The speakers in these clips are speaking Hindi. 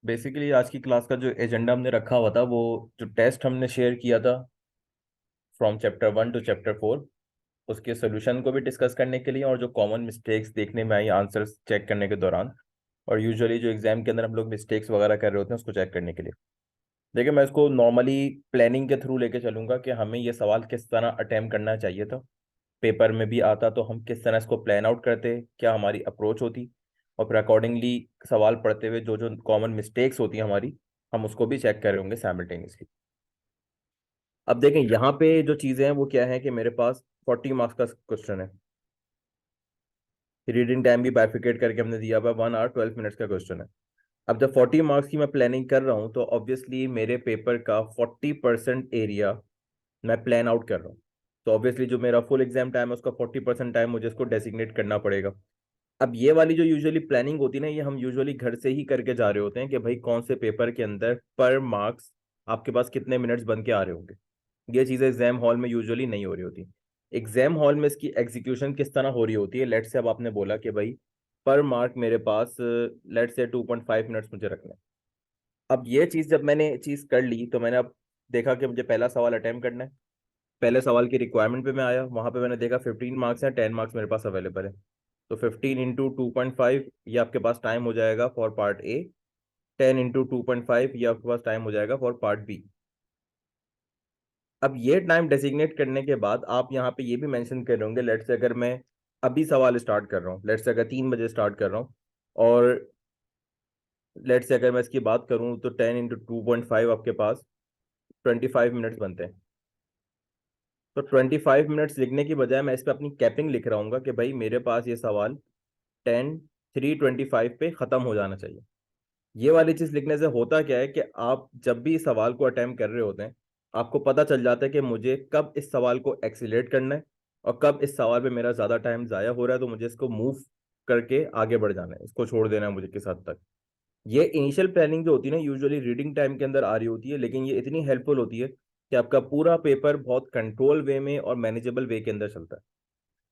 बेसिकली आज की क्लास का जो एजेंडा हमने रखा हुआ था, वो जो टेस्ट हमने शेयर किया था फ्रॉम चैप्टर 1 टू चैप्टर 4, उसके सोल्यूशन को भी डिस्कस करने के लिए और जो कॉमन मिस्टेक्स देखने में आई आंसर्स चेक करने के दौरान, और यूजुअली जो एग्जाम के अंदर हम लोग मिस्टेक्स वगैरह कर रहे होते हैं उसको चेक करने के लिए। देखिए, मैं इसको नॉर्मली प्लानिंग के थ्रू लेके चलूंगा कि हमें ये सवाल किस तरह अटेम्प्ट करना चाहिए था। पेपर में भी आता तो हम किस तरह इसको प्लान आउट करते, क्या हमारी अप्रोच होती, और फिर अकॉर्डिंगली सवाल पढ़ते हुए जो जो कॉमन मिस्टेक्स होती हैं हमारी, हम उसको भी चेक कर रहे होंगे साइमल्टेनियसली। अब देखें यहाँ पे जो चीज़ें हैं वो क्या है कि मेरे पास 40 मार्क्स का क्वेश्चन है। रीडिंग टाइम भी बाइफिकेट करके हमने दिया हुआ 1 आवर 12 मिनट्स का क्वेश्चन है। अब जब 40 मार्क्स की मैं प्लानिंग कर रहा हूँ तो ऑब्वियसली मेरे पेपर का 40% एरिया मैं प्लान आउट कर रहा हूँ। तो ऑब्वियसली जो मेरा फुल एग्जाम टाइम है उसका 40% टाइम मुझे इसको डेसिग्नेट करना पड़ेगा। अब ये वाली जो यूजुअली प्लानिंग होती है ना, ये हम यूजुअली घर से ही करके जा रहे होते हैं कि भाई कौन से पेपर के अंदर पर मार्क्स आपके पास कितने मिनट्स बन के आ रहे होंगे। ये चीज़ें एग्जाम हॉल में यूजुअली नहीं हो रही होती। एग्जाम हॉल में इसकी एग्जीक्यूशन किस तरह हो रही होती है, लेट से अब आपने बोला कि भाई पर मार्क मेरे पास लेट से 2.5 मिनट्स मुझे रखना है। अब ये चीज़ जब मैंने चीज़ कर ली तो मैंने अब देखा कि मुझे पहला सवाल अटेम्प्ट करना है। पहले सवाल की रिक्वायरमेंट पे मैं आया, वहां पे मैंने देखा 15 मार्क्स हैं, 10 मार्क्स मेरे पास अवेलेबल है। तो 15 × 2.5 ये आपके पास टाइम हो जाएगा फॉर पार्ट ए। 10 × 2.5 ये आपके पास टाइम हो जाएगा फॉर पार्ट बी। अब ये टाइम डेसिग्नेट करने के बाद आप यहाँ पे ये भी मेंशन कर रहे होंगे, लेट से अगर मैं अभी सवाल स्टार्ट कर रहा हूँ, लेट से अगर 3 बजे स्टार्ट कर रहा हूँ, और लेट से अगर मैं इसकी बात करूँ तो 10 × 2.5 आपके पास 25 मिनट्स बनते हैं। तो 25 मिनट्स लिखने की बजाय मैं इस पर अपनी कैपिंग लिख रहा हूँ कि भाई मेरे पास ये सवाल 10 3:25 पे ख़त्म हो जाना चाहिए। ये वाली चीज़ लिखने से होता क्या है कि आप जब भी इस सवाल को अटेम्प्ट कर रहे होते हैं, आपको पता चल जाता है कि मुझे कब इस सवाल को एक्सीलेट करना है और कब इस सवाल पे मेरा ज़्यादा टाइम ज़ाया हो रहा है, तो मुझे इसको मूव करके आगे बढ़ जाना है, इसको छोड़ देना है मुझे किस हद तक। ये इनिशियल प्लानिंग जो होती है ना, यूजुअली रीडिंग टाइम के अंदर आ रही होती है, लेकिन ये इतनी हेल्पफुल होती है कि आपका पूरा पेपर बहुत कंट्रोल वे में और मैनेजेबल वे के अंदर चलता है।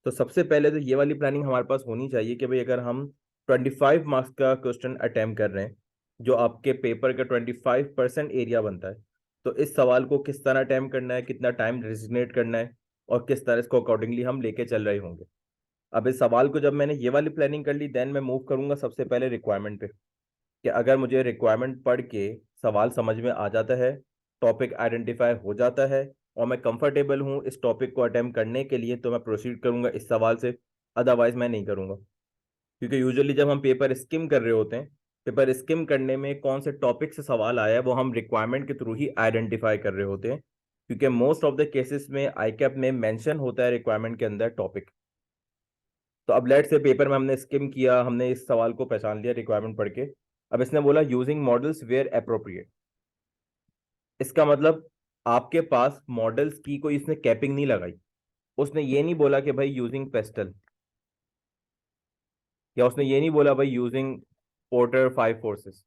तो सबसे पहले तो ये वाली प्लानिंग हमारे पास होनी चाहिए कि भाई अगर हम 25 मार्क्स का क्वेश्चन अटेम्प्ट कर रहे हैं, जो आपके पेपर का 25% एरिया बनता है, तो इस सवाल को किस तरह अटेम्प्ट करना है, कितना टाइम रेजिग्नेट करना है, और किस तरह इसको अकॉर्डिंगली हम लेके चल रहे होंगे। अब इस सवाल को जब मैंने ये वाली प्लानिंग कर ली, देन मैं मूव करूंगा सबसे पहले रिक्वायरमेंट पे, कि अगर मुझे रिक्वायरमेंट पढ़ के सवाल समझ में आ जाता है, टॉपिक आइडेंटिफाई हो जाता है, और मैं कंफर्टेबल हूँ इस टॉपिक को अटेम्प्ट करने के लिए, तो मैं प्रोसीड करूंगा इस सवाल से। अदरवाइज मैं नहीं करूंगा। क्योंकि यूजुअली जब हम पेपर स्किम कर रहे होते हैं, पेपर स्किम करने में कौन से टॉपिक से सवाल आया है वो हम रिक्वायरमेंट के थ्रू ही आइडेंटिफाई कर रहे होते हैं, क्योंकि मोस्ट ऑफ द केसेस में आईकैप में मेंशन होता है रिक्वायरमेंट के अंदर टॉपिक। तो अब लेट से पेपर में हमने स्किम किया, हमने इस सवाल को पहचान लिया रिक्वायरमेंट पढ़ के। अब इसने बोला यूजिंग मॉडल्स वेयर अप्रोप्रिएट। इसका मतलब आपके पास मॉडल्स की कोई इसने कैपिंग नहीं लगाई। उसने ये नहीं बोला कि भाई यूजिंग पेस्टल, या उसने ये नहीं बोला भाई यूजिंग पोर्टर 5 फोर्सेस।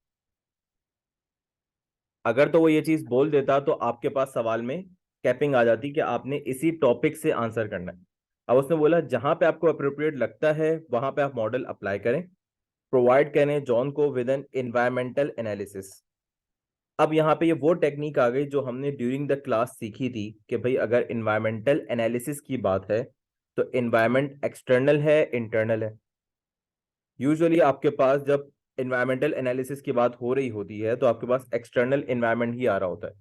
अगर तो वो ये चीज बोल देता तो आपके पास सवाल में कैपिंग आ जाती कि आपने इसी टॉपिक से आंसर करना है। अब उसने बोला जहां पे आपको अप्रोप्रिएट लगता है वहां पे आप मॉडल अप्लाई करें, प्रोवाइड करें जॉन को विद एन एनवायरमेंटल एनालिसिस। अब यहाँ पे ये वो टेक्निक आ गई जो हमने ड्यूरिंग द क्लास सीखी थी कि भाई अगर इन्वायरमेंटल एनालिसिस की बात है तो इन्वायरमेंट एक्सटर्नल है इंटरनल है। यूजुअली आपके पास जब इन्वायरमेंटल एनालिसिस की बात हो रही होती है तो आपके पास एक्सटर्नल इन्वायरमेंट ही आ रहा होता है।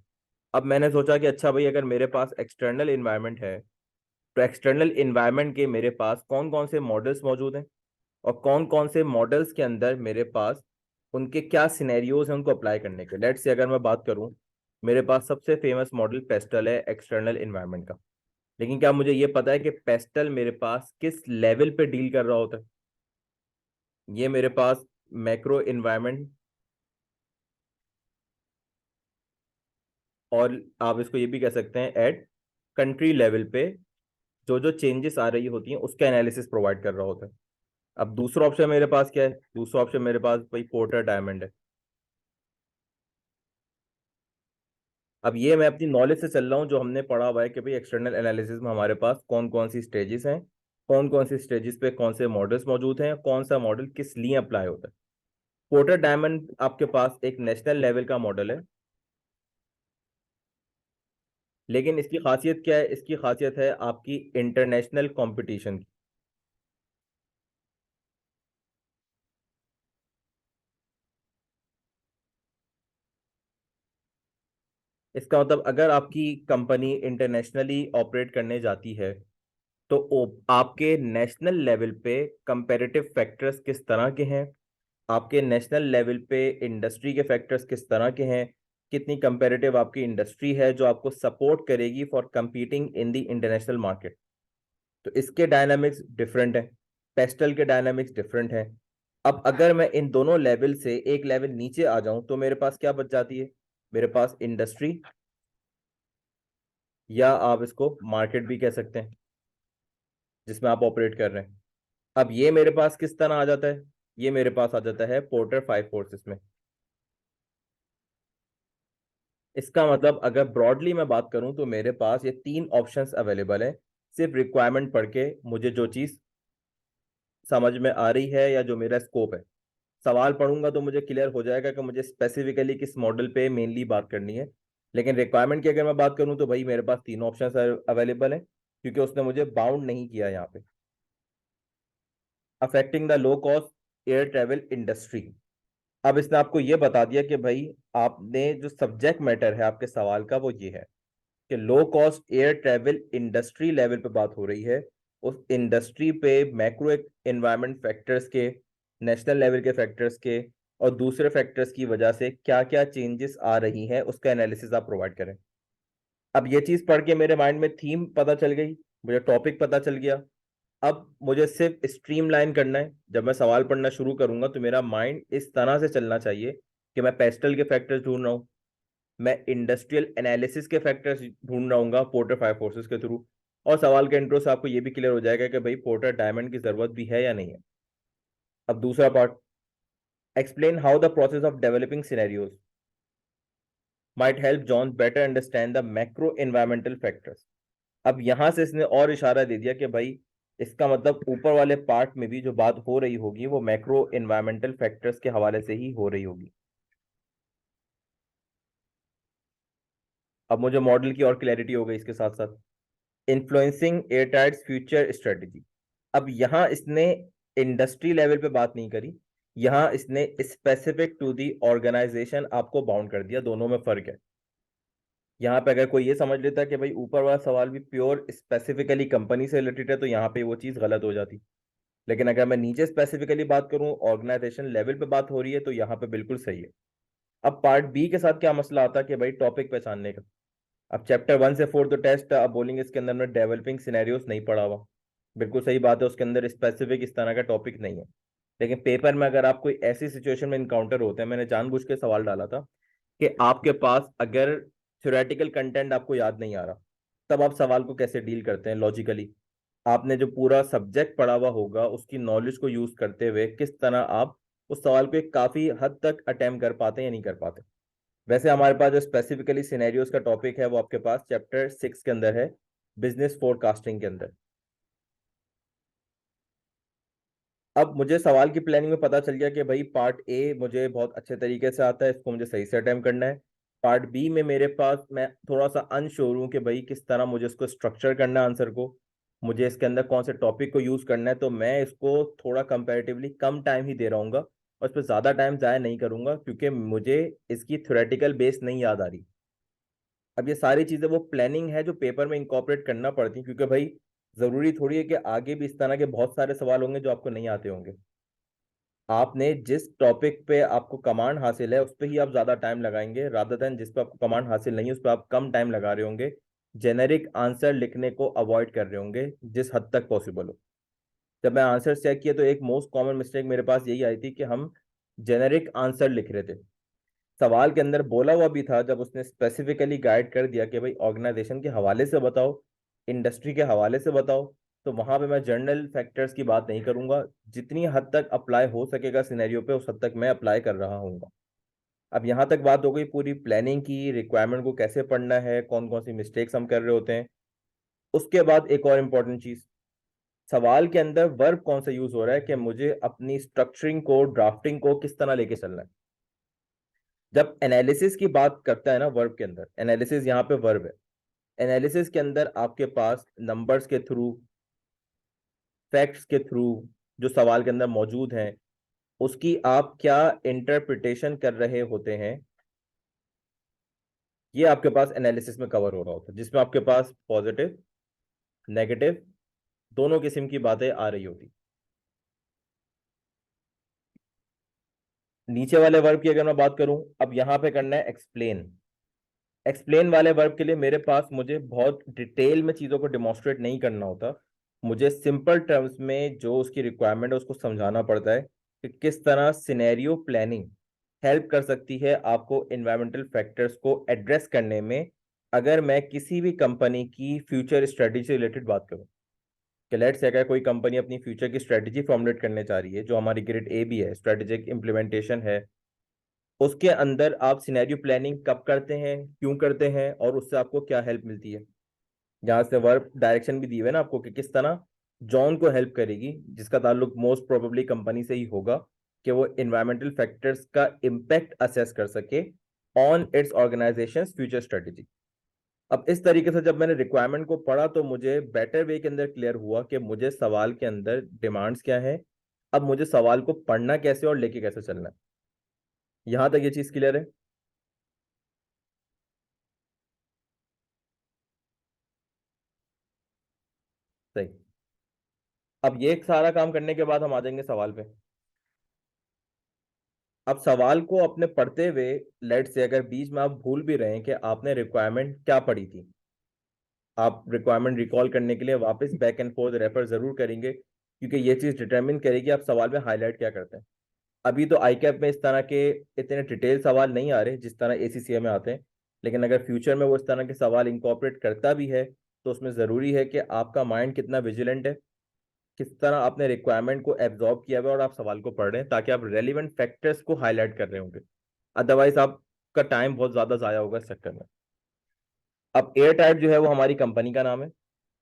अब मैंने सोचा कि अच्छा भाई अगर मेरे पास एक्सटर्नल इन्वायरमेंट है, तो एक्सटर्नल इन्वायरमेंट के मेरे पास कौन कौन से मॉडल्स मौजूद हैं, और कौन कौन से मॉडल्स के अंदर मेरे पास उनके क्या सिनेरियोज हैं उनको अप्लाई करने के। लेट्स से अगर मैं बात करूं, मेरे पास सबसे फेमस मॉडल पेस्टल है एक्सटर्नल इन्वायरमेंट का। लेकिन क्या मुझे ये पता है कि पेस्टल मेरे पास किस लेवल पे डील कर रहा होता है? ये मेरे पास मैक्रो इन्वायरमेंट, और आप इसको ये भी कह सकते हैं एट कंट्री लेवल पे जो जो चेंजेस आ रही होती हैं उसका एनालिसिस प्रोवाइड कर रहा होता है। अब दूसरा ऑप्शन मेरे पास क्या है? दूसरा ऑप्शन मेरे पास भाई पोर्टर डायमंड है। अब ये मैं अपनी नॉलेज से चल रहा हूँ, जो हमने पढ़ा हुआ है कि भाई एक्सटर्नल एनालिसिस में हमारे पास कौन कौन सी स्टेजेस हैं, कौन कौन सी स्टेजेस पे कौन से मॉडल्स मौजूद हैं, कौन सा मॉडल किस लिए अप्लाई होता है। पोर्टर डायमंड आपके पास एक नेशनल लेवल का मॉडल है, लेकिन इसकी खासियत क्या है? इसकी खासियत है आपकी इंटरनेशनल कंपटीशन की। इसका मतलब अगर आपकी कंपनी इंटरनेशनली ऑपरेट करने जाती है तो आपके नेशनल लेवल पे कंपैरेटिव फैक्टर्स किस तरह के हैं, आपके नेशनल लेवल पे इंडस्ट्री के फैक्टर्स किस तरह के हैं, कितनी कंपैरेटिव आपकी इंडस्ट्री है जो आपको सपोर्ट करेगी for competing in the international market. तो इसके डायनामिक्स डिफरेंट है, पेस्टल के डायनामिक्स डिफरेंट है। अब अगर मैं इन दोनों लेवल से एक लेवल नीचे आ जाऊं तो मेरे पास क्या बच जाती है? मेरे पास इंडस्ट्री, या आप इसको मार्केट भी कह सकते हैं, जिसमें आप ऑपरेट कर रहे हैं। अब ये मेरे पास किस तरह आ जाता है? ये मेरे पास आ जाता है पोर्टर फाइव फोर्सेस में। इसका मतलब अगर ब्रॉडली मैं बात करूं तो मेरे पास ये तीन ऑप्शंस अवेलेबल हैं। सिर्फ रिक्वायरमेंट पढ़ के मुझे जो चीज़ समझ में आ रही है या जो मेरा स्कोप है, सवाल पढ़ूंगा तो मुझे क्लियर हो जाएगा कि मुझे स्पेसिफिकली किस मॉडल पे मेनली बात करनी है। लेकिन रिक्वायरमेंट की अगर मैं बात करूं तो भाई मेरे पास तीन ऑप्शन अवेलेबल हैं, क्योंकि उसने मुझे बाउंड नहीं किया यहाँ पे। Affecting the low cost air travel industry. अब इसने आपको ये बता दिया कि भाई आपने जो सब्जेक्ट मैटर है आपके सवाल का वो ये है कि लो cost air travel industry level पे बात हो रही है। उस इंडस्ट्री पे मैक्रो एनवायरमेंट फैक्टर्स के, नेशनल लेवल के फैक्टर्स के और दूसरे फैक्टर्स की वजह से क्या क्या चेंजेस आ रही हैं उसका एनालिसिस आप प्रोवाइड करें। अब ये चीज पढ़ के मेरे माइंड में थीम पता चल गई, मुझे टॉपिक पता चल गया। अब मुझे सिर्फ स्ट्रीमलाइन करना है। जब मैं सवाल पढ़ना शुरू करूंगा तो मेरा माइंड इस तरह से चलना चाहिए कि मैं पेस्टल के फैक्टर्स ढूंढ रहा हूँ, मैं इंडस्ट्रियल एनालिसिस के फैक्टर्स ढूंढ रहा हूँ पोर्टर फाइव फोर्सेस के थ्रू, और सवाल के इंट्रो से आपको ये भी क्लियर हो जाएगा कि भाई पोर्टर डायमंड की जरूरत भी है या नहीं है। अब दूसरा part, explain how the process of developing scenarios might help John better understand the macro environmental factors. अब यहां से इसने और इशारा दे दिया कि भाई इसका मतलब ऊपर वाले पार्ट में भी जो बात हो रही होगी वो मैक्रो एनवायरमेंटल फैक्टर्स के हवाले से ही हो रही होगी। अब मुझे मॉडल की और क्लैरिटी हो गई इसके साथ साथ। Influencing Airtight's future strategy. अब यहां इसने इंडस्ट्री लेवल पे बात नहीं करी, यहां इसने स्पेसिफिक टू दी ऑर्गेनाइजेशन आपको बाउंड कर दिया। दोनों में फर्क है। यहाँ पे अगर कोई ये समझ लेता कि भाई ऊपर वाला सवाल भी प्योर स्पेसिफिकली कंपनी से रिलेटेड है तो यहाँ पे वो चीज़ गलत हो जाती। लेकिन अगर मैं नीचे स्पेसिफिकली बात करूँ, ऑर्गेनाइजेशन लेवल पे बात हो रही है, तो यहाँ पे बिल्कुल सही है। अब पार्ट बी के साथ क्या मसला आता है कि भाई टॉपिक पहचानने का। अब चैप्टर 1 से 4 तो टेस्ट, अब बोलेंगे इसके अंदर में डेवलपिंग सिनेरियोस नहीं पढ़ा हुआ। बिल्कुल सही बात है, उसके अंदर स्पेसिफिक इस तरह का टॉपिक नहीं है। लेकिन पेपर में अगर आप कोई ऐसी सिचुएशन में इनकाउंटर होते हैं, मैंने जानबूझ के सवाल डाला था कि आपके पास अगर थ्योरेटिकल कंटेंट आपको याद नहीं आ रहा, तब आप सवाल को कैसे डील करते हैं लॉजिकली। आपने जो पूरा सब्जेक्ट पढ़ा हुआ होगा उसकी नॉलेज को यूज करते हुए किस तरह आप उस सवाल को एक काफी हद तक अटेम्प्ट कर पाते हैं या नहीं कर पाते। वैसे हमारे पास जो स्पेसिफिकली सिनेरियोस का टॉपिक है वो आपके पास चैप्टर 6 के अंदर है, बिजनेस फोरकास्टिंग के अंदर। अब मुझे सवाल की प्लानिंग में पता चल गया कि भाई पार्ट ए मुझे बहुत अच्छे तरीके से आता है, इसको मुझे सही से अटेम्प्ट करना है। पार्ट बी में मेरे पास मैं थोड़ा सा अनश्योर हूँ कि भाई किस तरह मुझे इसको स्ट्रक्चर करना है आंसर को, मुझे इसके अंदर कौन से टॉपिक को यूज करना है। तो मैं इसको थोड़ा कंपैरेटिवली कम टाइम ही दे रहूंगा और इस पर ज़्यादा टाइम ज़ाया नहीं करूंगा, क्योंकि मुझे इसकी थ्योरेटिकल बेस नहीं याद आ रही। अब ये सारी चीज़ें वो प्लानिंग है जो पेपर में इंकॉर्पोरेट करना पड़ती है, क्योंकि भाई ज़रूरी थोड़ी है कि आगे भी इस तरह के बहुत सारे सवाल होंगे जो आपको नहीं आते होंगे। आपने जिस टॉपिक पे आपको कमांड हासिल है उस पर ही आप ज़्यादा टाइम लगाएंगे, रादर देन जिस पे आपको कमांड हासिल नहीं है उस पर आप कम टाइम लगा रहे होंगे, जेनेरिक आंसर लिखने को अवॉइड कर रहे होंगे जिस हद तक पॉसिबल हो। जब मैं आंसर चेक किया तो एक मोस्ट कॉमन मिस्टेक मेरे पास यही आई थी कि हम जेनेरिक आंसर लिख रहे थे। सवाल के अंदर बोला हुआ भी था, जब उसने स्पेसिफिकली गाइड कर दिया कि भाई ऑर्गेनाइजेशन के हवाले से बताओ, इंडस्ट्री के हवाले से बताओ, तो वहां पे मैं जर्नल फैक्टर्स की बात नहीं करूंगा। जितनी हद तक अप्लाई हो सकेगा सिनेरियो पे उस हद तक मैं अप्लाई कर रहा हूँ। अब यहाँ तक बात हो गई पूरी प्लानिंग की, रिक्वायरमेंट को कैसे पढ़ना है, कौन कौन सी मिस्टेक्स हम कर रहे होते हैं। उसके बाद एक और इम्पॉर्टेंट चीज, सवाल के अंदर वर्ब कौन सा यूज हो रहा है कि मुझे अपनी स्ट्रक्चरिंग को, ड्राफ्टिंग को किस तरह लेके चलना है। जब एनालिसिस की बात करता है ना वर्ब के अंदर, एनालिसिस यहाँ पे वर्ब है। एनालिसिस के अंदर आपके पास नंबर्स के थ्रू, फैक्ट्स के थ्रू जो सवाल के अंदर मौजूद हैं, उसकी आप क्या इंटरप्रिटेशन कर रहे होते हैं, ये आपके पास एनालिसिस में कवर हो रहा होता है, जिसमें आपके पास पॉजिटिव, नेगेटिव दोनों किस्म की बातें आ रही होती। नीचे वाले वर्ब की अगर मैं बात करूं, अब यहां पे करना है एक्सप्लेन। एक्सप्लेन वाले वर्ब के लिए मेरे पास, मुझे बहुत डिटेल में चीज़ों को डिमॉन्स्ट्रेट नहीं करना होता, मुझे सिंपल टर्म्स में जो उसकी रिक्वायरमेंट है उसको समझाना पड़ता है कि किस तरह सिनेरियो प्लानिंग हेल्प कर सकती है आपको इन्वायरमेंटल फैक्टर्स को एड्रेस करने में। अगर मैं किसी भी कंपनी की फ्यूचर स्ट्रेटजी से रिलेटेड बात करूं, कि लेट्स से अगर कोई कंपनी अपनी फ्यूचर की स्ट्रेटजी फॉर्मुलेट करने चाह रही है, जो हमारी ग्रेड ए भी है, स्ट्रेटेजिक इम्प्लीमेंटेशन है, उसके अंदर आप सिनेरियो प्लानिंग कब करते हैं, क्यों करते हैं, और उससे आपको क्या हेल्प मिलती है। जहां से वर्ब डायरेक्शन भी दी हुई है ना आपको कि किस तरह जॉन को हेल्प करेगी, जिसका ताल्लुक मोस्ट प्रोबेबली कंपनी से ही होगा, कि वो इन्वायरमेंटल फैक्टर्स का इम्पैक्ट असेस कर सके on its organisation future strategy. अब इस तरीके से जब मैंने रिक्वायरमेंट को पढ़ा तो मुझे बेटर वे के अंदर क्लियर हुआ कि मुझे सवाल के अंदर डिमांड्स क्या है। अब मुझे सवाल को पढ़ना कैसे और लेके कैसे चलना है। यहां तक ये चीज क्लियर है। सही। अब ये सारा काम करने के बाद हम आ जाएंगे सवाल पे। अब सवाल को अपने पढ़ते हुए, लेट से अगर बीच में आप भूल भी रहे हैं कि आपने रिक्वायरमेंट क्या पढ़ी थी, आप रिक्वायरमेंट रिकॉल करने के लिए वापस बैक एंड फोर्थ रेफर जरूर करेंगे, क्योंकि ये चीज डिटरमिन करेगी आप सवाल में हाईलाइट क्या करते हैं। अभी तो आई कैप में इस तरह के इतने डिटेल सवाल नहीं आ रहे जिस तरह एसीसीए में आते हैं, लेकिन अगर फ्यूचर में वो इस तरह के सवाल इंकॉर्पोरेट करता भी है, तो उसमें ज़रूरी है कि आपका माइंड कितना विजिलेंट है, किस तरह आपने रिक्वायरमेंट को एब्जॉर्ब किया हुआ है और आप सवाल को पढ़ रहे हैं, ताकि आप रेलिवेंट फैक्टर्स को हाईलाइट कर रहे होंगे। अदरवाइज आपका टाइम बहुत ज़्यादा ज़ाया होगा इस चक्कर में। अब एयर टाइप जो है वो हमारी कंपनी का नाम है,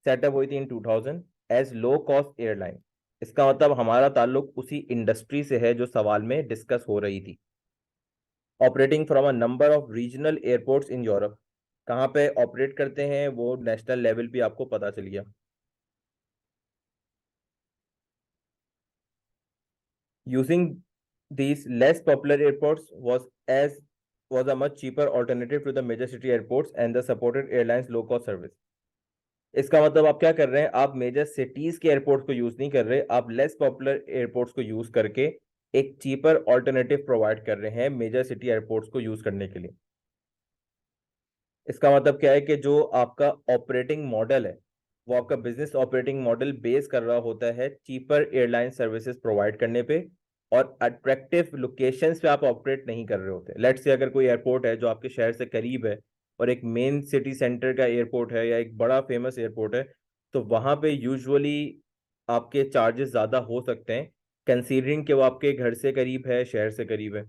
सेटअप हुई थी इन 2000 एज लो कॉस्ट एयरलाइन। इसका मतलब हमारा ताल्लुक उसी इंडस्ट्री से है जो सवाल में डिस्कस हो रही थी। Operating from a number of regional airports in Europe. कहाँ पे ऑपरेट करते हैं वो नेशनल लेवल भी आपको पता चल गया। Using these less popular airports was a much cheaper alternative to the major city airports and the supported airlines low cost service। इसका मतलब आप क्या कर रहे हैं, आप मेजर सिटीज के एयरपोर्ट्स को यूज नहीं कर रहे, आप लेस पॉपुलर एयरपोर्ट्स को यूज करके एक चीपर ऑल्टरनेटिव प्रोवाइड कर रहे हैं मेजर सिटी एयरपोर्ट्स को यूज करने के लिए। इसका मतलब क्या है कि जो आपका ऑपरेटिंग मॉडल है, वो आपका बिजनेस ऑपरेटिंग मॉडल बेस कर रहा होता है चीपर एयरलाइन सर्विसेज प्रोवाइड करने पे, और अट्रैक्टिव लोकेशंस पे आप ऑपरेट नहीं कर रहे होते। लेट्स से अगर कोई एयरपोर्ट है जो आपके शहर से करीब है और एक मेन सिटी सेंटर का एयरपोर्ट है या एक बड़ा फेमस एयरपोर्ट है, तो वहाँ पे यूजुअली आपके चार्जेस ज़्यादा हो सकते हैं, कंसीडरिंग कि वो आपके घर से करीब है, शहर से करीब है।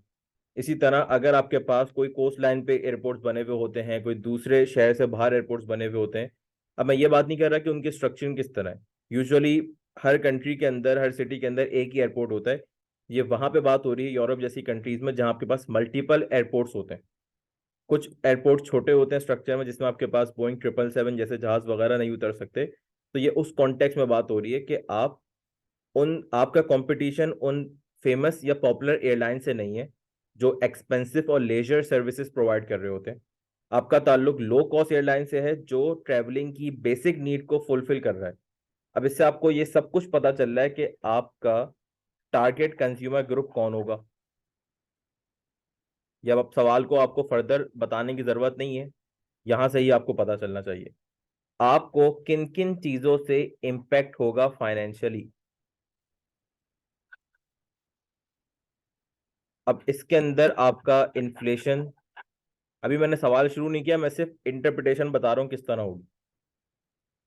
इसी तरह अगर आपके पास कोई कोस्ट लाइन पे एयरपोर्ट्स बने हुए होते हैं, कोई दूसरे शहर से बाहर एयरपोर्ट्स बने हुए होते हैं, अब मैं ये बात नहीं कर रहा कि उनकी स्ट्रक्चरिंग किस तरह है। यूजुअली हर कंट्री के अंदर, हर सिटी के अंदर एक ही एयरपोर्ट होता है। ये वहां पे बात हो रही है यूरोप जैसी कंट्रीज में, जहां आपके पास मल्टीपल एयरपोर्ट्स होते हैं। कुछ एयरपोर्ट छोटे होते हैं स्ट्रक्चर में, जिसमें आपके पास बोइंग 777 जैसे जहाज वगैरह नहीं उतर सकते। तो ये उस कॉन्टेक्स्ट में बात हो रही है कि आप उन आपका कंपटीशन उन फेमस या पॉपुलर एयरलाइन से नहीं है जो एक्सपेंसिव और लेजर सर्विसेज प्रोवाइड कर रहे होते हैं। आपका ताल्लुक लो कॉस्ट एयरलाइन से है जो ट्रैवलिंग की बेसिक नीड को फुलफिल कर रहा है। अब इससे आपको ये सब कुछ पता चल रहा है कि आपका टारगेट कंज्यूमर ग्रुप कौन होगा। या अब सवाल को आपको फर्दर बताने की जरूरत नहीं है, यहां से ही आपको पता चलना चाहिए आपको किन किन चीजों से इम्पैक्ट होगा फाइनेंशियली। अब इसके अंदर आपका इन्फ्लेशन, अभी मैंने सवाल शुरू नहीं किया, मैं सिर्फ इंटरप्रिटेशन बता रहा हूँ किस तरह होगी।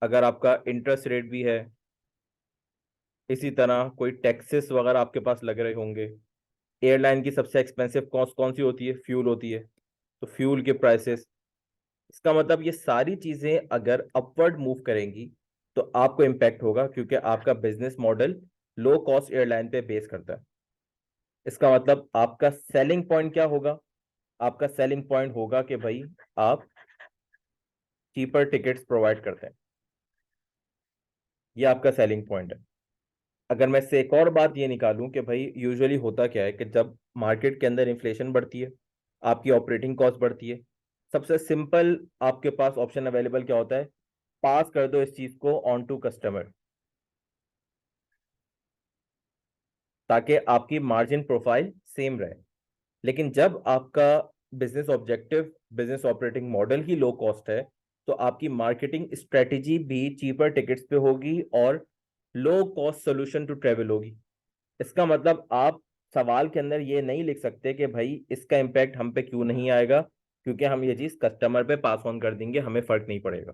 अगर आपका इंटरेस्ट रेट भी है, इसी तरह कोई टैक्सेस वगैरह आपके पास लग रहे होंगे। एयरलाइन की सबसे एक्सपेंसिव कॉस्ट कौन सी होती है, फ्यूल होती है, तो फ्यूल के प्राइसेस। इसका मतलब ये सारी चीजें अगर अपवर्ड मूव करेंगी तो आपको इम्पैक्ट होगा, क्योंकि आपका बिजनेस मॉडल लो कॉस्ट एयरलाइन पे बेस करता है। इसका मतलब आपका सेलिंग पॉइंट क्या होगा? आपका सेलिंग पॉइंट होगा कि भाई आप चीपर टिकट्स प्रोवाइड करते हैं। ये आपका सेलिंग पॉइंट है। अगर मैं इससे एक और बात ये निकालूं कि भाई यूजुअली होता क्या है कि जब मार्केट के अंदर इन्फ्लेशन बढ़ती है, आपकी ऑपरेटिंग कॉस्ट बढ़ती है, सबसे सिंपल आपके पास ऑप्शन अवेलेबल क्या होता है? पास कर दो इस चीज को ऑन टू कस्टमर, ताकि आपकी मार्जिन प्रोफाइल सेम रहे। लेकिन जब आपका business objective, business operating model ही लो कॉस्ट है, तो आपकी मार्केटिंग स्ट्रेटेजी भी चीपर टिकट्स पे होगी और low cost solution to travel होगी। इसका मतलब आप सवाल के अंदर ये नहीं लिख सकते कि भाई इसका इम्पैक्ट हम पे क्यों नहीं आएगा, क्योंकि हम ये चीज कस्टमर पे पास ऑन कर देंगे, हमें फर्क नहीं पड़ेगा।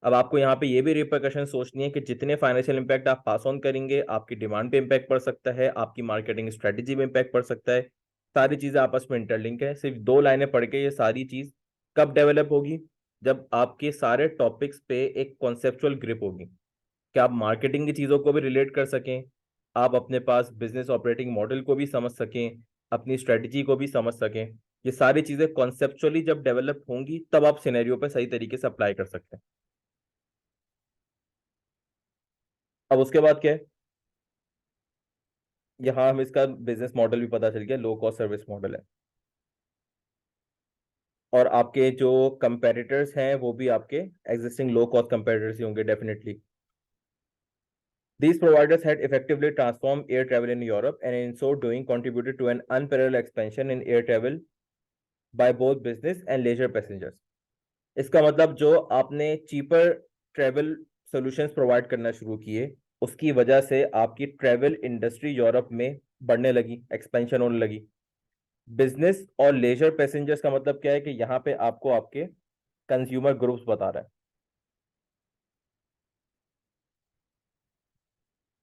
अब आपको यहाँ पे ये भी रिperकशन सोचनी है कि जितने फाइनेंशियल इम्पैक्ट आप पास ऑन करेंगे, आपकी डिमांड पे इम्पैक्ट पड़ सकता है, आपकी मार्केटिंग स्ट्रेटेजी में इम्पैक्ट पड़ सकता है। सारी चीजें आपस में इंटरलिंक है। सिर्फ दो लाइनें पढ़ के ये सारी चीज कब डेवलप होगी? जब आपके सारे टॉपिक्स पे एक कॉन्सेप्चुअल ग्रिप होगी, कि आप मार्केटिंग की चीज़ों को भी रिलेट कर सकें, आप अपने पास बिजनेस ऑपरेटिंग मॉडल को भी समझ सकें, अपनी स्ट्रेटजी को भी समझ सकें। ये सारी चीज़ें कॉन्सेप्चुअली जब डेवलप होंगी, तब आप सिनेरियो पे सही तरीके से अप्लाई कर सकते हैं। अब उसके बाद क्या है? यहाँ हम इसका बिजनेस मॉडल भी पता चल गया, लो कॉस्ट सर्विस मॉडल है। और आपके जो कंपेटिटर्स हैं वो भी आपके एग्जिस्टिंग लो कॉस्ट कंपेटिटर्स ही होंगे definitely. These providers had effectively transformed air travel in Europe and in so doing contributed to an unparalleled expansion in air travel by both business and leisure passengers. इसका मतलब जो आपने चीपर ट्रेवल सॉल्यूशंस प्रोवाइड करना शुरू किए, उसकी वजह से आपकी ट्रेवल इंडस्ट्री यूरोप में बढ़ने लगी, एक्सपेंशन होने लगी। बिजनेस और लेजर पैसेंजर्स का मतलब क्या है कि यहाँ पे आपको आपके कंज्यूमर ग्रुप्स बता रहा है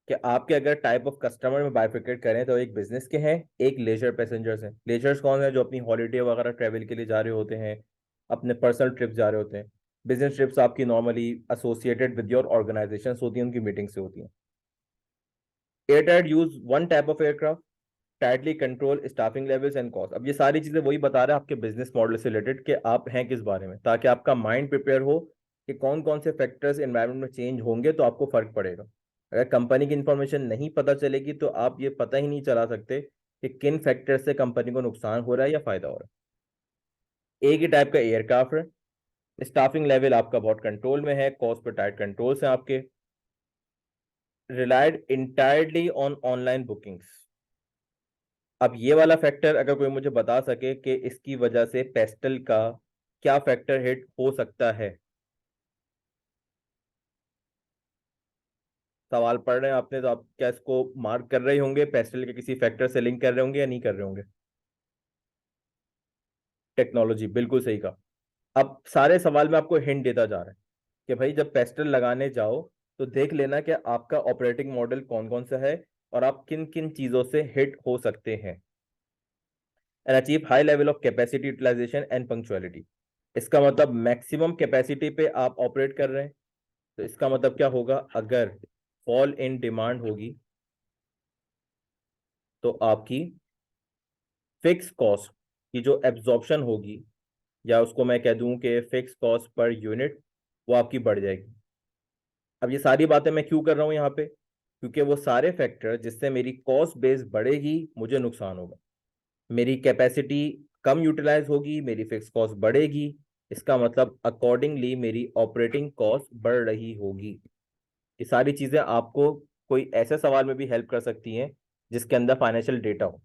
कि आपके अगर टाइप ऑफ कस्टमर में बाइफिकेट करें तो एक बिजनेस के हैं, एक लेजर पैसेंजर्स हैं। लेजर्स कौन है? जो अपनी हॉलीडे वगैरह ट्रैवल के लिए जा रहे होते हैं, अपने पर्सनल ट्रिप जा रहे होते हैं। बिजनेस ट्रिप्स आपकी normally associated with your organisation होती हैं, उनकी मीटिंग से होती हैं। Airtight use one type of aircraft, tightly control staffing levels and cost. अब ये सारी चीजें वही बता रहा है आपके बिजनेस मॉडल से रिलेटेड कि आप हैं किस बारे में, ताकि आपका माइंड प्रिपेयर हो कि कौन कौन से फैक्टर्स एनवायरनमेंट में चेंज होंगे तो आपको फर्क पड़ेगा। अगर कंपनी की इंफॉर्मेशन नहीं पता चलेगी तो आप ये पता ही नहीं चला सकते कि किन फैक्टर से कंपनी को नुकसान हो रहा है या फायदा हो रहा है। एक ही टाइप का एयरक्राफ्ट है, स्टाफिंग लेवल आपका बहुत कंट्रोल में है, कॉस्ट पर टाइट कंट्रोल्स हैं आपके, relied entirely on online bookings. अब ये वाला फैक्टर अगर कोई मुझे बता सके कि इसकी वजह से पेस्टल का क्या फैक्टर हिट हो सकता है। सवाल पढ़ रहे हैं आपने तो आप क्या इसको मार्क कर रहे होंगे, पेस्टल के किसी फैक्टर से लिंक कर रहे होंगे या नहीं कर रहे होंगे? टेक्नोलॉजी, बिल्कुल सही कहा। अब सारे सवाल में आपको हिंट देता जा रहा है कि भाई जब पेस्टल लगाने जाओ तो देख लेना कि आपका ऑपरेटिंग मॉडल कौन कौन सा है और आप किन किन चीजों से हिट हो सकते हैं। And achieve high level of capacity utilisation and punctuality. इसका मतलब मैक्सिमम कैपेसिटी पे आप ऑपरेट कर रहे हैं। तो इसका मतलब क्या होगा? अगर फॉल इन डिमांड होगी तो आपकी फिक्स कॉस्ट की जो एब्जॉर्प्शन होगी, या उसको मैं कह दूं कि फिक्स कॉस्ट पर यूनिट, वो आपकी बढ़ जाएगी। अब ये सारी बातें मैं क्यों कर रहा हूं यहाँ पे? क्योंकि वो सारे फैक्टर जिससे मेरी कॉस्ट बेस बढ़ेगी, मुझे नुकसान होगा। मेरी कैपेसिटी कम यूटिलाइज होगी, मेरी फिक्स कॉस्ट बढ़ेगी, इसका मतलब अकॉर्डिंगली मेरी ऑपरेटिंग कॉस्ट बढ़ रही होगी। ये सारी चीजें आपको कोई ऐसे सवाल में भी हेल्प कर सकती हैं जिसके अंदर फाइनेंशियल डेटा हो।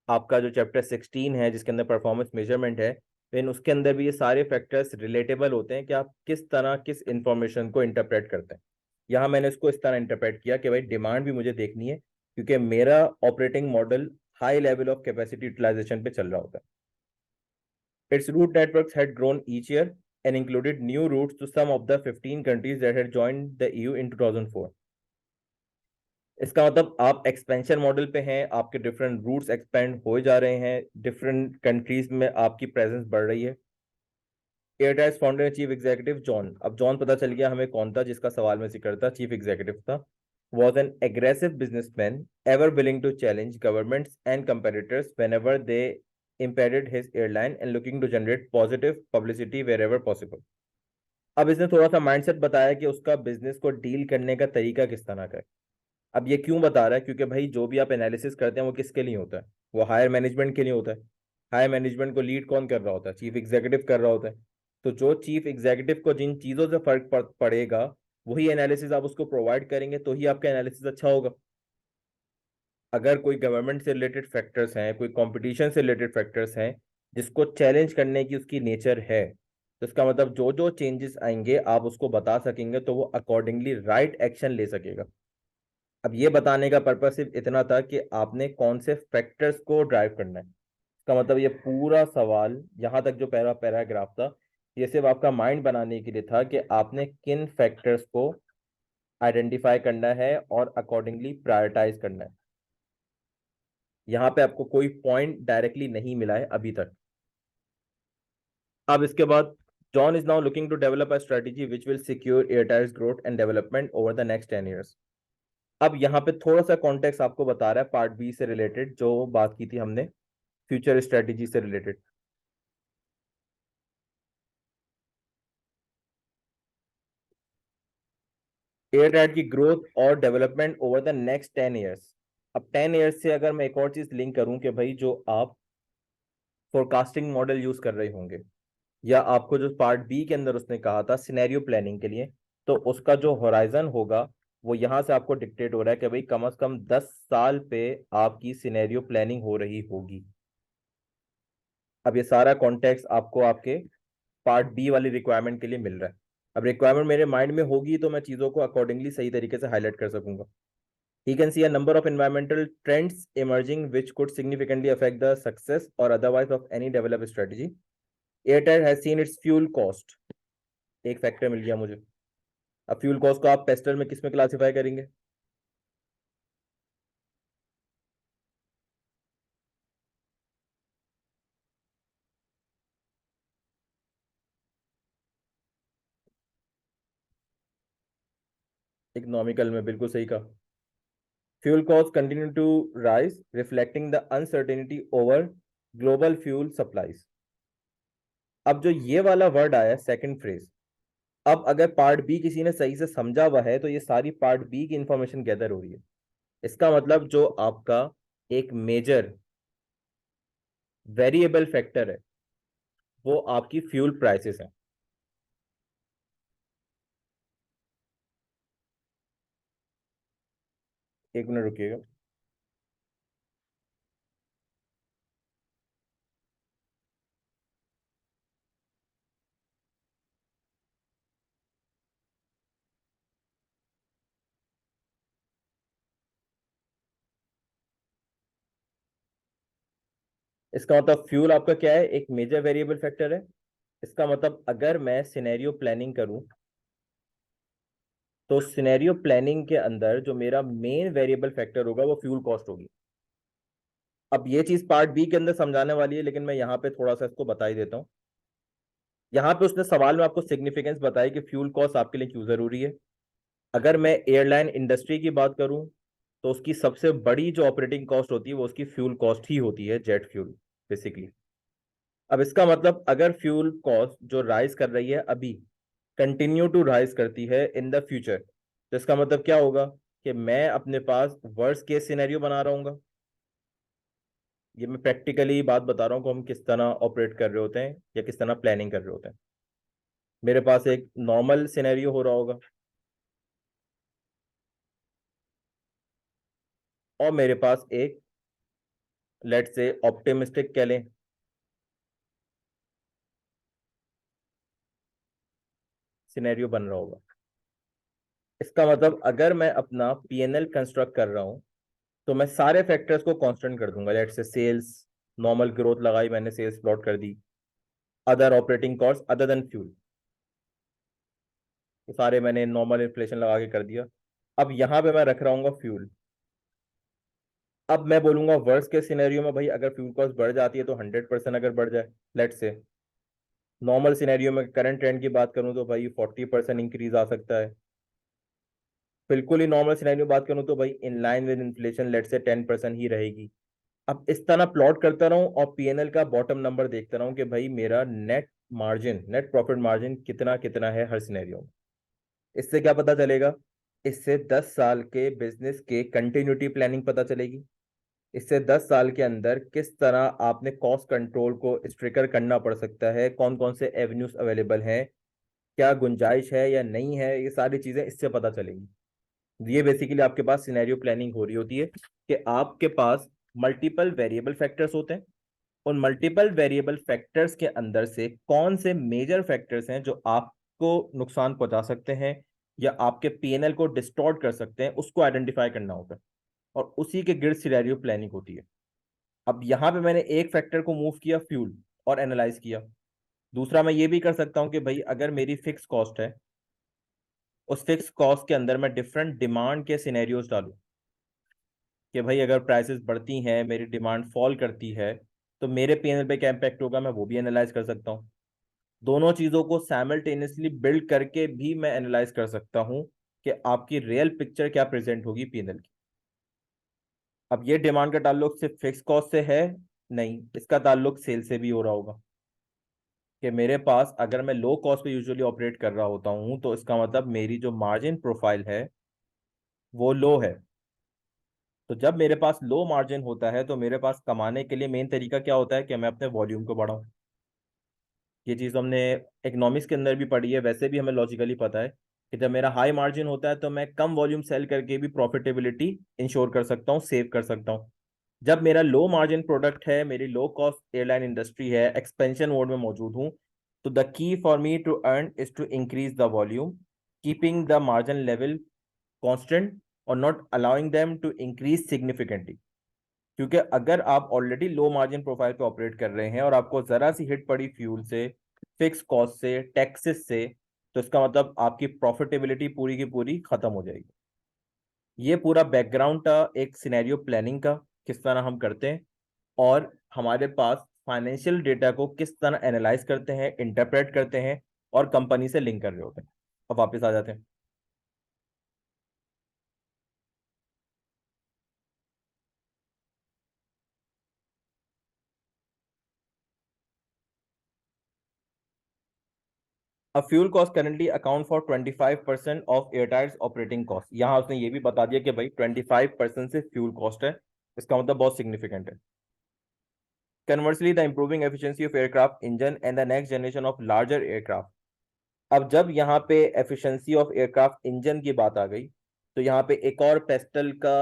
आपका जो चैप्टर 16 है जिसके अंदर परफॉर्मेंस मेजरमेंट है, लेकिन उसके अंदर भी ये सारे फैक्टर्स रिलेटेबल होते हैं कि आप किस तरह किस इंफॉर्मेशन को इंटरप्रेट करते हैं। यहाँ मैंने इसको इस तरह इंटरप्रेट किया कि भाई डिमांड भी मुझे देखनी है, क्योंकि मेरा operating model high level of capacity utilisation पे चल रहा होता है। Its route networks had grown each year and included new routes to some of the 15 countries that had joined the EU in 2004. इसका मतलब आप एक्सपेंशन मॉडल पे हैं, आपके डिफरेंट रूट्स एक्सपेंड हो जा रहे हैं, डिफरेंट कंट्रीज में आपकी प्रेजेंस बढ़ रही है। Airtel founder and chief executive John, अब जॉन पता चल गया हमें कौन था जिसका सवाल में जिक्र था, चीफ एग्जीक्यूटिव था। was an aggressive businessman, ever willing to challenge governments and competitors whenever they impeded his airline and looking to generate positive publicity wherever possible। अब इसने थोड़ा सा माइंडसेट बताया कि उसका बिजनेस को डील करने का तरीका किस तरह का है। अब ये क्यों बता रहा है, क्योंकि भाई जो भी आप एनालिसिस करते हैं वो किसके लिए होता है, वो हायर मैनेजमेंट के लिए होता है। हायर मैनेजमेंट को लीड कौन कर रहा होता है, चीफ एग्जीक्यूटिव कर रहा होता है। तो जो चीफ एग्जीक्यूटिव को जिन चीजों से फर्क पड़ेगा, वही एनालिसिस आप उसको प्रोवाइड करेंगे तो ही आपका एनालिसिस अच्छा होगा। अगर कोई गवर्नमेंट से रिलेटेड फैक्टर्स हैं, कोई कंपटीशन से रिलेटेड फैक्टर्स हैं जिसको चैलेंज करने की उसकी नेचर है, तो इसका मतलब जो जो चेंजेस आएंगे आप उसको बता सकेंगे तो वो अकॉर्डिंगली राइट एक्शन ले सकेगा। अब ये बताने का पर्पस सिर्फ इतना था कि आपने कौन से फैक्टर्स को ड्राइव करना है। इसका मतलब ये पूरा सवाल यहाँ तक जो पैराग्राफ था, ये सिर्फ आपका माइंड बनाने के लिए था कि आपने किन फैक्टर्स को आइडेंटिफाई करना है और अकॉर्डिंगली प्रायोरिटाइज करना है। यहाँ पे आपको कोई पॉइंट डायरेक्टली नहीं मिला है अभी तक। अब इसके बाद, John is now looking to develop a strategy which will secure Airtel's growth and development over the next 10 years। अब यहाँ पे थोड़ा सा कॉन्टेक्स्ट आपको बता रहा है पार्ट बी से रिलेटेड, जो बात की थी हमने फ्यूचर स्ट्रेटेजी से रिलेटेड। एयरटेल की ग्रोथ और development over the next 10 years। अब 10 years से अगर मैं एक और चीज लिंक करूं कि भाई जो आप फोरकास्टिंग मॉडल यूज कर रहे होंगे, या आपको जो पार्ट बी के अंदर उसने कहा था सिनेरियो प्लानिंग के लिए, तो उसका जो होराइजन होगा वो यहां से आपको डिक्टेट हो रहा है कि भाई कम से कम 10 साल पे आपकी सिनेरियो प्लानिंग हो रही होगी। अब ये सारा कॉन्टेक्स्ट आपको आपके पार्ट बी वाली रिक्वायरमेंट के लिए मिल रहा है। अब रिक्वायरमेंट मेरे माइंड में होगी तो मैं चीजों को अकॉर्डिंगली सही तरीके से हाईलाइट कर सकूंगा। He can see a number of environmental trends emerging which could significantly affect the success or otherwise of any developed strategy। Airtel has seen its fuel cost, एक फैक्टर मिल गया मुझे। अब फ्यूल कॉस्ट को आप पेस्टल में किस में क्लासिफाई करेंगे? इकोनॉमिकल में, बिल्कुल सही कहा। Fuel cost continue to rise reflecting the uncertainty over global fuel supplies. अब जो ये वाला वर्ड आया सेकंड फ्रेज, अब अगर पार्ट बी किसी ने सही से समझा हुआ है तो ये सारी पार्ट बी की इंफॉर्मेशन गैदर हो रही है। इसका मतलब जो आपका एक मेजर वेरिएबल फैक्टर है वो आपकी फ्यूल प्राइसेस है। एक मिनट रुकिएगा। इसका मतलब फ्यूल आपका क्या है, एक मेजर वेरिएबल फैक्टर है। इसका मतलब अगर मैं सिनेरियो प्लानिंग करूं तो सिनेरियो प्लानिंग के अंदर जो मेरा मेन वेरिएबल फैक्टर होगा वो फ्यूल कॉस्ट होगी। अब ये चीज पार्ट बी के अंदर समझाने वाली है, लेकिन मैं यहाँ पे थोड़ा सा इसको बता ही देता हूँ। यहाँ पे उसने सवाल में आपको सिग्निफिकेंस बताई कि फ्यूल कॉस्ट आपके लिए क्यों जरूरी है। अगर मैं एयरलाइन इंडस्ट्री की बात करूं तो उसकी सबसे बड़ी जो ऑपरेटिंग कॉस्ट होती है वो उसकी फ्यूल कॉस्ट ही होती है, जेट फ्यूल बेसिकली। अब इसका मतलब अगर फ्यूल कॉस्ट जो राइज कर रही है अभी कंटिन्यू टू राइज करती है इन द फ्यूचर, तो इसका मतलब क्या होगा कि मैं अपने पास वर्स्ट केस सिनेरियो बना रहा हूँ। ये मैं प्रैक्टिकली बात बता रहा हूँ कि हम किस तरह ऑपरेट कर रहे होते हैं या किस तरह प्लानिंग कर रहे होते हैं। मेरे पास एक नॉर्मल सिनेरियो हो रहा होगा और मेरे पास एक लेट से ऑप्टिमिस्टिक कह लें सिनेरियो बन रहा होगा। इसका मतलब अगर मैं अपना पीएनएल कंस्ट्रक्ट कर रहा हूं तो मैं सारे फैक्टर्स को कांस्टेंट कर दूंगा। लेट से सेल्स, नॉर्मल ग्रोथ लगाई मैंने, सेल्स प्लॉट कर दी, other operating cost other than fuel, तो सारे मैंने नॉर्मल इन्फ्लेशन लगा के कर दिया। अब यहां पे मैं रख रहा हूँ फ्यूल। अब मैं बोलूंगा वर्स्ट के सिनेरियो में भाई अगर फ्यूल कॉस्ट बढ़ जाती है तो 100% अगर बढ़ जाए लेट से, नॉर्मल सिनेरियो में करंट ट्रेंड की बात करूं तो भाई 40% इंक्रीज आ सकता है। बिल्कुल ही नॉर्मल सिनेरियो में बात करूं तो भाई इन लाइन विद इन्फ्लेशन लेट से 10% ही रहेगी। अब इस तरह प्लॉट करता रहूं और पीएनएल का बॉटम नंबर देखता रहूं कि भाई मेरा net margin, net profit margin कितना कितना है हर सिनेरियो में। इससे क्या पता चलेगा? इससे 10 साल के बिजनेस के कंटिन्यूटी प्लानिंग पता चलेगी। इससे 10 साल के अंदर किस तरह आपने कॉस्ट कंट्रोल को स्ट्रिकर करना पड़ सकता है, कौन कौन से एवेन्यूज अवेलेबल हैं, क्या गुंजाइश है या नहीं है, ये सारी चीजें इससे पता चलेंगी। ये बेसिकली आपके पास सिनेरियो प्लानिंग हो रही होती है कि आपके पास मल्टीपल वेरिएबल फैक्टर्स होते हैं। उन मल्टीपल वेरिएबल फैक्टर्स के अंदर से कौन से मेजर फैक्टर्स हैं जो आपको नुकसान पहुंचा सकते हैं या आपके पीएनएल को डिस्टॉर्ट कर सकते हैं, उसको आइडेंटिफाई करना होता है। और उसी के गिर्द सिनेरियो प्लानिंग होती है। अब यहां पे मैंने एक फैक्टर को मूव किया, फ्यूल, और एनालाइज किया। दूसरा मैं ये भी कर सकता हूं कि भाई अगर मेरी फिक्स कॉस्ट है, उस फिक्स कॉस्ट के अंदर मैं डिफरेंट डिमांड के सिनेरियोज डालूं कि भाई अगर प्राइसेस बढ़ती हैं, मेरी डिमांड फॉल करती है, तो मेरे पीएनएल पे क्या इम्पैक्ट होगा, मैं वो भी एनालाइज कर सकता हूँ। दोनों चीजों को साइमल्टेनियसली बिल्ड करके भी मैं एनालाइज कर सकता हूँ कि आपकी रियल पिक्चर क्या प्रेजेंट होगी पीएनएल की। अब ये डिमांड का ताल्लुक सिर्फ फिक्स कॉस्ट से है? नहीं, इसका ताल्लुक सेल से भी हो रहा होगा कि मेरे पास अगर मैं लो कॉस्ट पे यूजुअली ऑपरेट कर रहा होता हूँ तो इसका मतलब मेरी जो मार्जिन प्रोफाइल है वो लो है। तो जब मेरे पास लो मार्जिन होता है तो मेरे पास कमाने के लिए मेन तरीका क्या होता है कि मैं अपने वॉल्यूम को बढ़ाऊं। ये चीज़ हमने इकोनॉमिक्स के अंदर भी पढ़ी है, वैसे भी हमें लॉजिकली पता है कि जब मेरा हाई मार्जिन होता है तो मैं कम वॉल्यूम सेल करके भी प्रॉफिटेबिलिटी इंश्योर कर सकता हूँ, सेव कर सकता हूँ। जब मेरा लो मार्जिन प्रोडक्ट है, मेरी लो कॉस्ट एयरलाइन इंडस्ट्री है, एक्सपेंशन मोड में मौजूद हूँ, तो the key for me to earn is to increase the volume, keeping the margin level constant और not allowing them to increase significantly. क्योंकि अगर आप ऑलरेडी लो मार्जिन प्रोफाइल पे ऑपरेट कर रहे हैं और आपको जरा सी हिट पड़ी फ्यूल से, फिक्स कॉस्ट से, टैक्सेस से, तो इसका मतलब आपकी प्रॉफिटेबिलिटी पूरी की पूरी खत्म हो जाएगी। ये पूरा बैकग्राउंड था एक सिनेरियो प्लानिंग का, किस तरह हम करते हैं और हमारे पास फाइनेंशियल डेटा को किस तरह एनालाइज करते हैं, इंटरप्रेट करते हैं और कंपनी से लिंक कर रहे होते हैं। अब वापस आ जाते हैं। अब fuel cost currently account for 25% of Airtight's operating cost. यहाँ उसने ये भी बता दिया कि भाई 25% से फ्यूल कॉस्ट है, इसका मतलब बहुत सिग्निफिकेंट है। Conversely the improving efficiency of aircraft engine and the next generation of larger aircraft. अब जब यहाँ पे एफिशिएंसी ऑफ एयरक्राफ्ट इंजन की बात आ गई तो यहाँ पे एक और पेस्टल का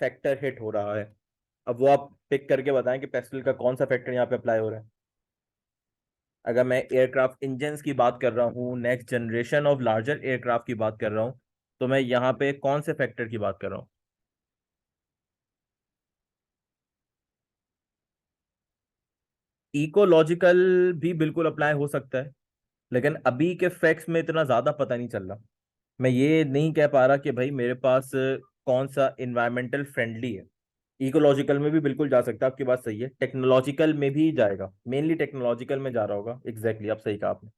फैक्टर हिट हो रहा है। अब वो आप पिक करके बताएं कि पेस्टल का कौन सा फैक्टर यहाँ पे अप्लाई हो रहा है। अगर मैं एयरक्राफ्ट इंजन्स की बात कर रहा हूँ, next generation of larger aircraft की बात कर रहा हूँ, तो मैं यहाँ पे कौन से फैक्टर की बात कर रहा हूँ? इकोलॉजिकल भी बिल्कुल अप्लाई हो सकता है, लेकिन अभी के फैक्ट्स में इतना ज्यादा पता नहीं चल रहा। मैं ये नहीं कह पा रहा कि भाई मेरे पास कौन सा इन्वायरमेंटल फ्रेंडली है। इकोलॉजिकल में भी बिल्कुल जा सकता है, आपकी बात सही है, टेक्नोलॉजिकल में भी जाएगा, मेनली टेक्नोलॉजिकल में जा रहा होगा। एग्जैक्टली आप सही कहा आपने।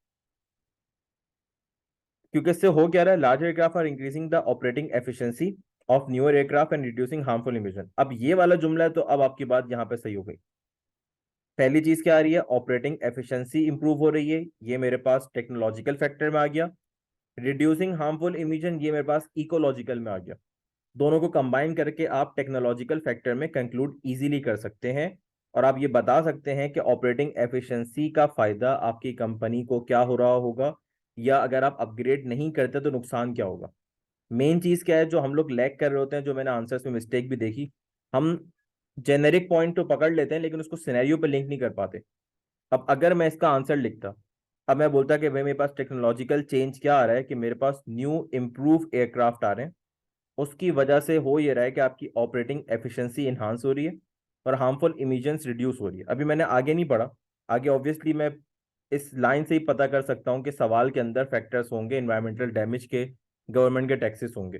क्योंकि इससे हो क्या रहा है, large aircraft are increasing the operating efficiency of newer aircraft and reducing harmful emission. अब ये वाला जुमला है तो अब आपकी बात यहाँ पे सही हो गई। पहली चीज क्या आ रही है, ऑपरेटिंग एफिशिएंसी इंप्रूव हो रही है, ये मेरे पास टेक्नोलॉजिकल फैक्टर में आ गया। रिड्यूसिंग हार्मफुल इमिशन ये मेरे पास इकोलॉजिकल में आ गया। दोनों को कंबाइन करके आप टेक्नोलॉजिकल फैक्टर में कंक्लूड इजीली कर सकते हैं और आप ये बता सकते हैं कि ऑपरेटिंग एफिशिएंसी का फायदा आपकी कंपनी को क्या हो रहा होगा, या अगर आप अपग्रेड नहीं करते तो नुकसान क्या होगा। मेन चीज क्या है जो हम लोग लैग कर रहे होते हैं, जो मैंने आंसर्स में मिस्टेक भी देखी, हम जेनेरिक पॉइंट तो पकड़ लेते हैं लेकिन उसको सिनेरियो पे लिंक नहीं कर पाते। अब अगर मैं इसका आंसर लिखता, अब मैं बोलता कि भाई मेरे पास टेक्नोलॉजिकल चेंज क्या आ रहा है कि मेरे पास न्यू इम्प्रूव एयरक्राफ्ट आ रहे हैं, उसकी वजह से हो ये रहा है कि आपकी ऑपरेटिंग एफिशिएंसी इन्हांस हो रही है और हार्मफुल इमिशंस रिड्यूस हो रही है। अभी मैंने आगे नहीं पढ़ा, आगे ऑब्वियसली मैं इस लाइन से ही पता कर सकता हूँ कि सवाल के अंदर फैक्टर्स होंगे, इन्वायरमेंटल डैमेज के, गवर्नमेंट के टैक्सेस होंगे।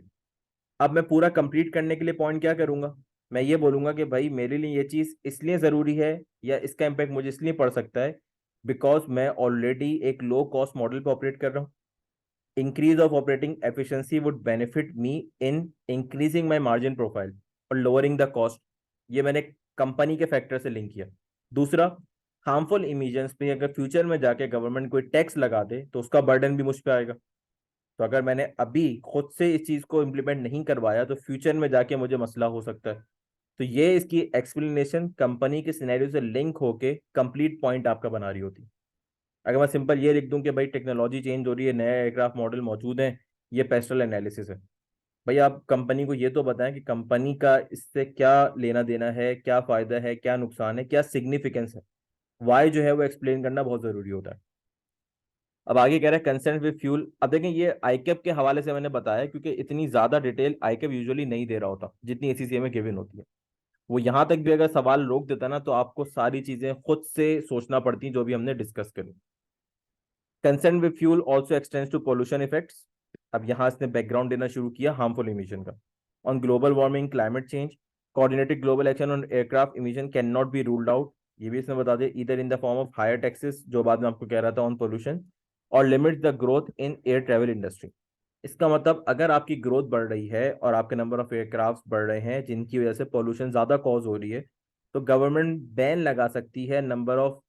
अब मैं पूरा कंप्लीट करने के लिए पॉइंट क्या करूंगा, मैं ये बोलूंगा कि भाई मेरे लिए ये चीज़ इसलिए ज़रूरी है या इसका इम्पैक्ट मुझे इसलिए पड़ सकता है बिकॉज मैं ऑलरेडी एक लो कॉस्ट मॉडल पे ऑपरेट कर रहा हूँ। Increase of operating efficiency would benefit me in increasing my margin profile और लोअरिंग द कॉस्ट। ये मैंने कंपनी के फैक्टर से लिंक किया। दूसरा, हार्मफुल इमिशंस पे अगर फ्यूचर में जाके गवर्नमेंट कोई टैक्स लगा दे तो उसका बर्डन भी मुझ पे आएगा। तो अगर मैंने अभी खुद से इस चीज को इम्प्लीमेंट नहीं करवाया तो फ्यूचर में जाके मुझे मसला हो सकता है। तो ये इसकी एक्सप्लेनेशन कंपनी के सिनेरियो से लिंक होके कंप्लीट पॉइंट आपका बना रही होती। अगर मैं सिंपल ये लिख दूं कि भाई टेक्नोलॉजी चेंज हो रही है, नए एयरक्राफ्ट मॉडल मौजूद हैं, ये पेस्टल एनालिसिस है। भाई आप कंपनी को ये तो बताएं कि कंपनी का इससे क्या लेना देना है, क्या फायदा है, क्या नुकसान है, क्या सिग्निफिकेंस है। वाई जो है वो एक्सप्लेन करना बहुत जरूरी होता है। अब आगे कह रहा है कंसेंट विद फ्यूल। अब देखें ये आईकेप के हवाले से मैंने बताया क्योंकि इतनी ज्यादा डिटेल आईकेप यूजुअली नहीं दे रहा होता जितनी एसीसीए में गिवन होती है। वो यहां तक भी अगर सवाल रोक देता ना तो आपको सारी चीजें खुद से सोचना पड़ती जो भी हमने डिस्कस करी। Consent with fuel also extends to pollution effects. अब यहां इसने बैकग्राउंड देना शुरू किया हार्मफुल इमिशन का। On global warming climate change coordinated global action on aircraft emission can not be ruled out. ये भी इसने बता दिया इधर in the form of higher taxes जो बाद में आपको कह रहा था ऑन पोल्यूशन, और limit the growth in air travel industry. इसका मतलब अगर आपकी ग्रोथ बढ़ रही है और आपके नंबर ऑफ एयरक्राफ्ट बढ़ रहे हैं जिनकी वजह से पोल्यूशन ज्यादा कॉज हो रही है तो गवर्नमेंट बैन लगा सकती है नंबर ऑफ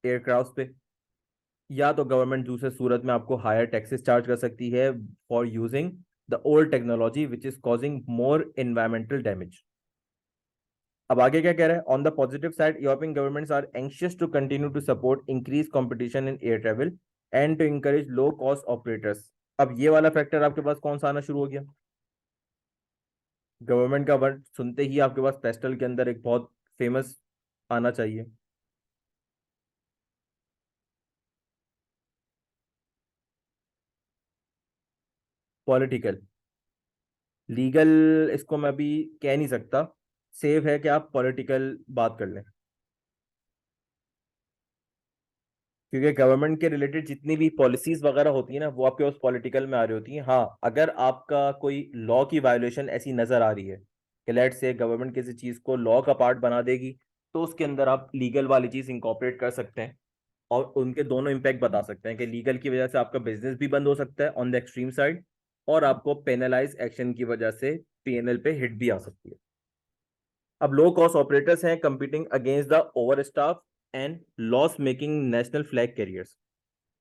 एयरक्राफ्ट पे, या तो गवर्नमेंट दूसरे सूरत में आपको हायर टैक्सेस चार्ज कर सकती है for using the old technology which is causing more environmental damage. अब आगे क्या कह रहा है, on the positive side European governments are anxious to continue to support increase competition in air travel and to encourage low cost operators. अब ये वाला फैक्टर आपके पास कौन सा आना शुरू हो गया? गवर्नमेंट का वर्ड सुनते ही आपके पास पेस्टल के अंदर एक बहुत फेमस आना चाहिए, पॉलिटिकल। लीगल इसको मैं अभी कह नहीं सकता, सेफ है कि आप पॉलिटिकल बात कर लें, क्योंकि गवर्नमेंट के रिलेटेड जितनी भी पॉलिसीज वगैरह होती है ना वो आपके पास पॉलिटिकल में आ रही होती है। हाँ, अगर आपका कोई लॉ की वायोलेशन ऐसी नजर आ रही है कि लेट से गवर्नमेंट किसी चीज को लॉ का पार्ट बना देगी तो उसके अंदर आप लीगल वाली चीज इंकॉर्पोरेट कर सकते हैं और उनके दोनों इम्पैक्ट बता सकते हैं कि लीगल की वजह से आपका बिजनेस भी बंद हो सकता है ऑन द एक्सट्रीम साइड, और आपको पेनलाइज एक्शन की वजह से पीएनएल पे हिट भी आ सकती है। अब लो कॉस्ट ऑपरेटर्स हैं competing against the over staff and loss making national flag carriers.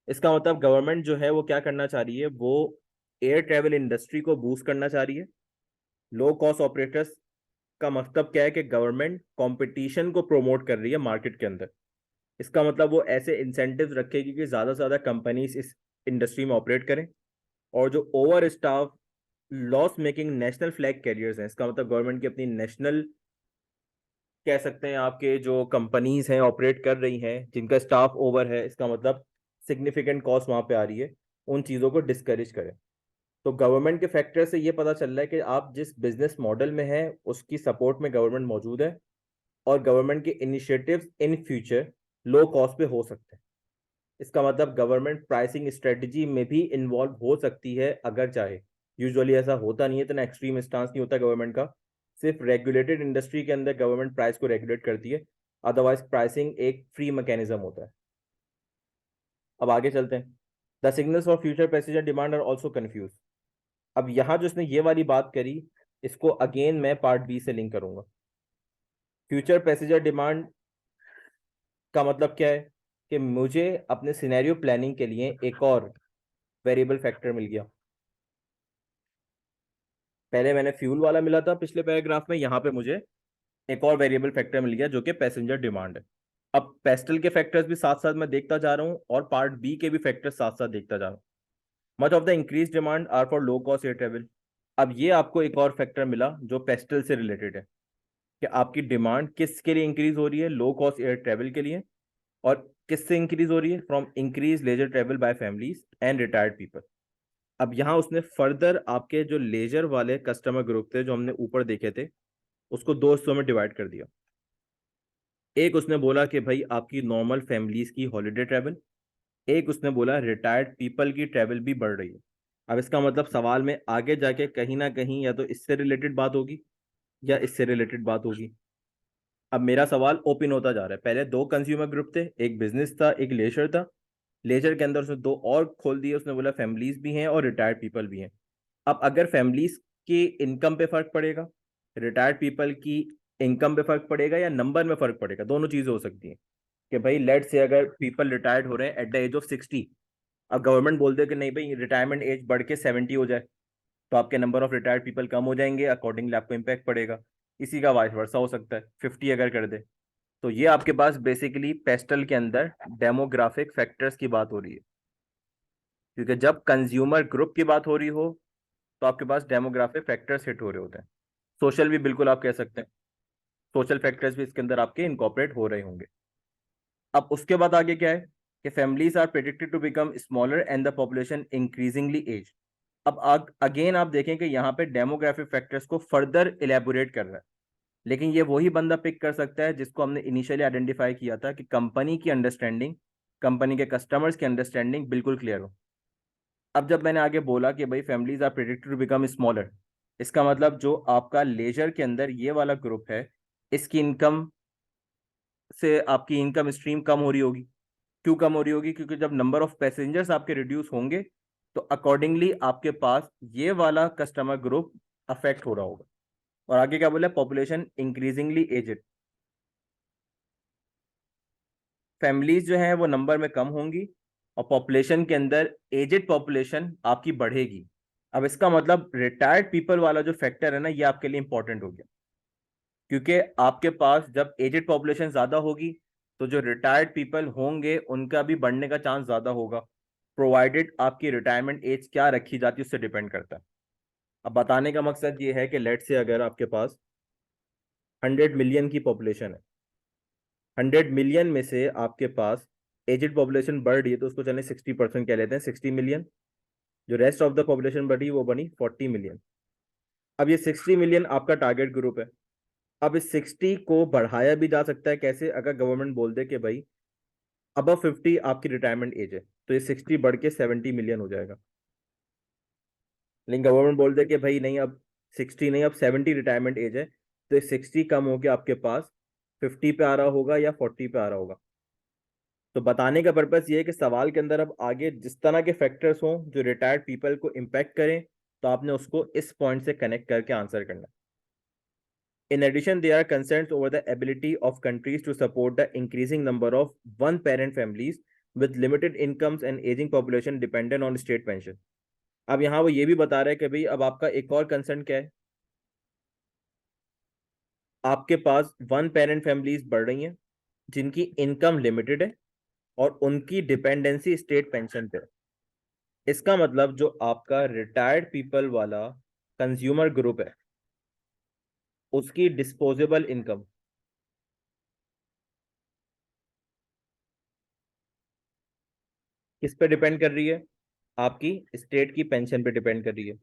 इसका मतलब गवर्नमेंट जो है वो क्या करना चाह रही है, वो एयर ट्रेवल इंडस्ट्री को बूस्ट करना चाह रही है। लो कॉस्ट ऑपरेटर्स का मतलब क्या है कि गवर्नमेंट कंपटीशन को प्रमोट कर रही है मार्केट के अंदर। इसका मतलब वो ऐसे इंसेंटिव रखेगी कि ज्यादा से ज्यादा कंपनीज इस इंडस्ट्री में ऑपरेट करें। और जो over staff loss making national flag carriers हैं, इसका मतलब गवर्नमेंट की अपनी नेशनल कह सकते हैं आपके जो कंपनीज हैं ऑपरेट कर रही हैं जिनका स्टाफ ओवर है, इसका मतलब सिग्निफिकेंट कॉस्ट वहां पे आ रही है, उन चीज़ों को डिस्करेज करें। तो गवर्नमेंट के फैक्टर से ये पता चल रहा है कि आप जिस बिजनेस मॉडल में हैं उसकी सपोर्ट में गवर्नमेंट मौजूद है और गवर्नमेंट के initiatives in future low cost पे हो सकते हैं। इसका मतलब गवर्नमेंट प्राइसिंग स्ट्रेटजी में भी इन्वॉल्व हो सकती है अगर चाहे। यूजुअली ऐसा होता नहीं है, इतना एक्सट्रीम स्टांस नहीं होता गवर्नमेंट का। सिर्फ रेगुलेटेड इंडस्ट्री के अंदर गवर्नमेंट प्राइस को रेगुलेट करती है, अदरवाइज प्राइसिंग एक फ्री मैकेनिज्म होता है। अब आगे चलते हैं। The signals for future passenger demand are also confuse. अब यहाँ जो इसने ये वाली बात करी इसको अगेन मैं पार्ट बी से लिंक करूंगा। फ्यूचर पैसेंजर डिमांड का मतलब क्या है कि मुझे अपने सिनेरियो प्लानिंग के लिए एक और वेरिएबल फैक्टर मिल गया। पहले मैंने फ्यूल वाला मिला था पिछले पैराग्राफ में, यहाँ पे मुझे एक और वेरिएबल फैक्टर मिल गया जो कि पैसेंजर डिमांड है। अब पेस्टल के फैक्टर्स भी साथ साथ मैं देखता जा रहा हूँ और पार्ट बी के भी फैक्टर्स साथ साथ देखता जा रहा हूँ। Much of the increase demand are for low cost air travel. अब ये आपको एक और फैक्टर मिला जो पेस्टल से रिलेटेड है कि आपकी डिमांड किसके लिए इंक्रीज हो रही है, लो कॉस्ट एयर ट्रेवल के लिए। और किससे इंक्रीज हो रही है, from increase leisure travel by families and retired people. अब यहाँ उसने फर्दर आपके जो लेजर वाले कस्टमर ग्रुप थे जो हमने ऊपर देखे थे उसको दो हिस्सों में डिवाइड कर दिया। एक उसने बोला कि भाई आपकी नॉर्मल फैमिलीज की हॉलीडे ट्रैवल, एक उसने बोला रिटायर्ड पीपल की ट्रैवल भी बढ़ रही है। अब इसका मतलब सवाल में आगे जाके कहीं ना कहीं या तो इससे रिलेटेड बात होगी या इससे रिलेटेड बात होगी। अब मेरा सवाल ओपन होता जा रहा है, पहले दो कंज्यूमर ग्रुप थे, एक बिजनेस था एक लेजर था। लेजर के अंदर उसने दो और खोल दिए, उसने बोला फैमिलीज भी हैं और रिटायर्ड पीपल भी हैं। अब अगर फैमिलीज की इनकम पे फर्क पड़ेगा, रिटायर्ड पीपल की इनकम पे फर्क पड़ेगा, या नंबर में फर्क पड़ेगा, दोनों चीजें हो सकती हैं। कि भाई लेट से अगर पीपल रिटायर्ड हो रहे हैं एट द एज ऑफ 60, अब गवर्नमेंट बोल दे कि नहीं भाई रिटायरमेंट एज बढ़ के 70 हो जाए, तो आपके number of retired people come हो जाएंगे, अकॉर्डिंगली आपको इम्पैक्ट पड़ेगा। इसी का वाइस वर्सा हो सकता है, 50 अगर कर दे। तो ये आपके पास बेसिकली पेस्टल के अंदर डेमोग्राफिक फैक्टर्स की बात हो रही है, क्योंकि जब कंज्यूमर ग्रुप की बात हो रही हो तो आपके पास डेमोग्राफिक फैक्टर्स हिट हो रहे होते हैं। सोशल भी बिल्कुल आप कह सकते हैं, सोशल फैक्टर्स भी इसके अंदर आपके इनकॉर्पोरेट हो रहे होंगे। अब उसके बाद आगे क्या है कि families are predicted to become smaller and the population increasingly age. अब अगेन आप देखें कि यहाँ पे डेमोग्राफिक फैक्टर्स को फर्दर इलेबोरेट कर रहा है, लेकिन ये वही बंदा पिक कर सकता है जिसको हमने इनिशियली आइडेंटिफाई किया था कि कंपनी की अंडरस्टैंडिंग, कंपनी के कस्टमर्स की अंडरस्टैंडिंग बिल्कुल क्लियर हो। अब जब मैंने आगे बोला कि भाई families are predicted to become smaller, इसका मतलब जो आपका लेजर के अंदर ये वाला ग्रुप है, इसकी इनकम से आपकी इनकम स्ट्रीम कम हो रही होगी। क्यों कम हो रही होगी? क्योंकि जब नंबर ऑफ पैसेंजर्स आपके रिड्यूस होंगे तो अकॉर्डिंगली आपके पास ये वाला कस्टमर ग्रुप अफेक्ट हो रहा होगा। और आगे क्या बोला? पॉपुलेशन इंक्रीजिंगली एजेड, फैमिलीज जो हैं वो नंबर में कम होंगी और पॉपुलेशन के अंदर एजेड पॉपुलेशन आपकी बढ़ेगी। अब इसका मतलब रिटायर्ड पीपल वाला जो फैक्टर है ना, ये आपके लिए इंपॉर्टेंट हो गया, क्योंकि आपके पास जब एजेड पॉपुलेशन ज्यादा होगी तो जो रिटायर्ड पीपल होंगे उनका भी बढ़ने का चांस ज्यादा होगा, प्रोवाइडेड आपकी रिटायरमेंट एज क्या रखी जाती है उससे डिपेंड करता है। अब बताने का मकसद ये है कि लेट से अगर आपके पास 100 मिलियन की पॉपुलेशन है, 100 मिलियन में से आपके पास एजेड पॉपुलेशन बढ़ रही है, तो उसको चले 60% कह लेते हैं, 60 मिलियन। जो रेस्ट ऑफ द पॉपुलेशन बढ़ी वो बनी 40 मिलियन। अब ये 60 मिलियन आपका टारगेट ग्रुप है। अब इस 60 को बढ़ाया भी जा सकता है कैसे? अगर गवर्नमेंट बोल दे कि भाई अब 50 आपकी रिटायरमेंट एज है, तो ये 60 बढ़ के 70 मिलियन हो जाएगा। लेकिन गवर्नमेंट बोल दे कि भाई नहीं, अब 60 नहीं, अब 70 रिटायरमेंट एज है, तो ये 60 कम होकर आपके पास 50 पे आ रहा होगा या 40 पे आ रहा होगा। तो बताने का पर्पस ये है कि सवाल के अंदर अब आगे जिस तरह के फैक्टर्स हों जो रिटायर्ड पीपल को इम्पैक्ट करें, तो आपने उसको इस पॉइंट से कनेक्ट करके आंसर करना है। In addition, there are concerns over the ability of countries to support the increasing number of one-parent families with limited incomes and aging population dependent on state pension. अब यहाँ वो ये भी बता रहे हैं कि भाई अब आपका एक और कंसर्न क्या है, आपके पास वन पेरेंट फैमिलीज बढ़ रही हैं जिनकी इनकम लिमिटेड है और उनकी डिपेंडेंसी स्टेट पेंशन पे है। इसका मतलब जो आपका रिटायर्ड पीपल वाला कंज्यूमर ग्रुप है, उसकी डिस्पोजेबल इनकम किस पे डिपेंड कर रही है? आपकी स्टेट की पेंशन पे डिपेंड कर रही है।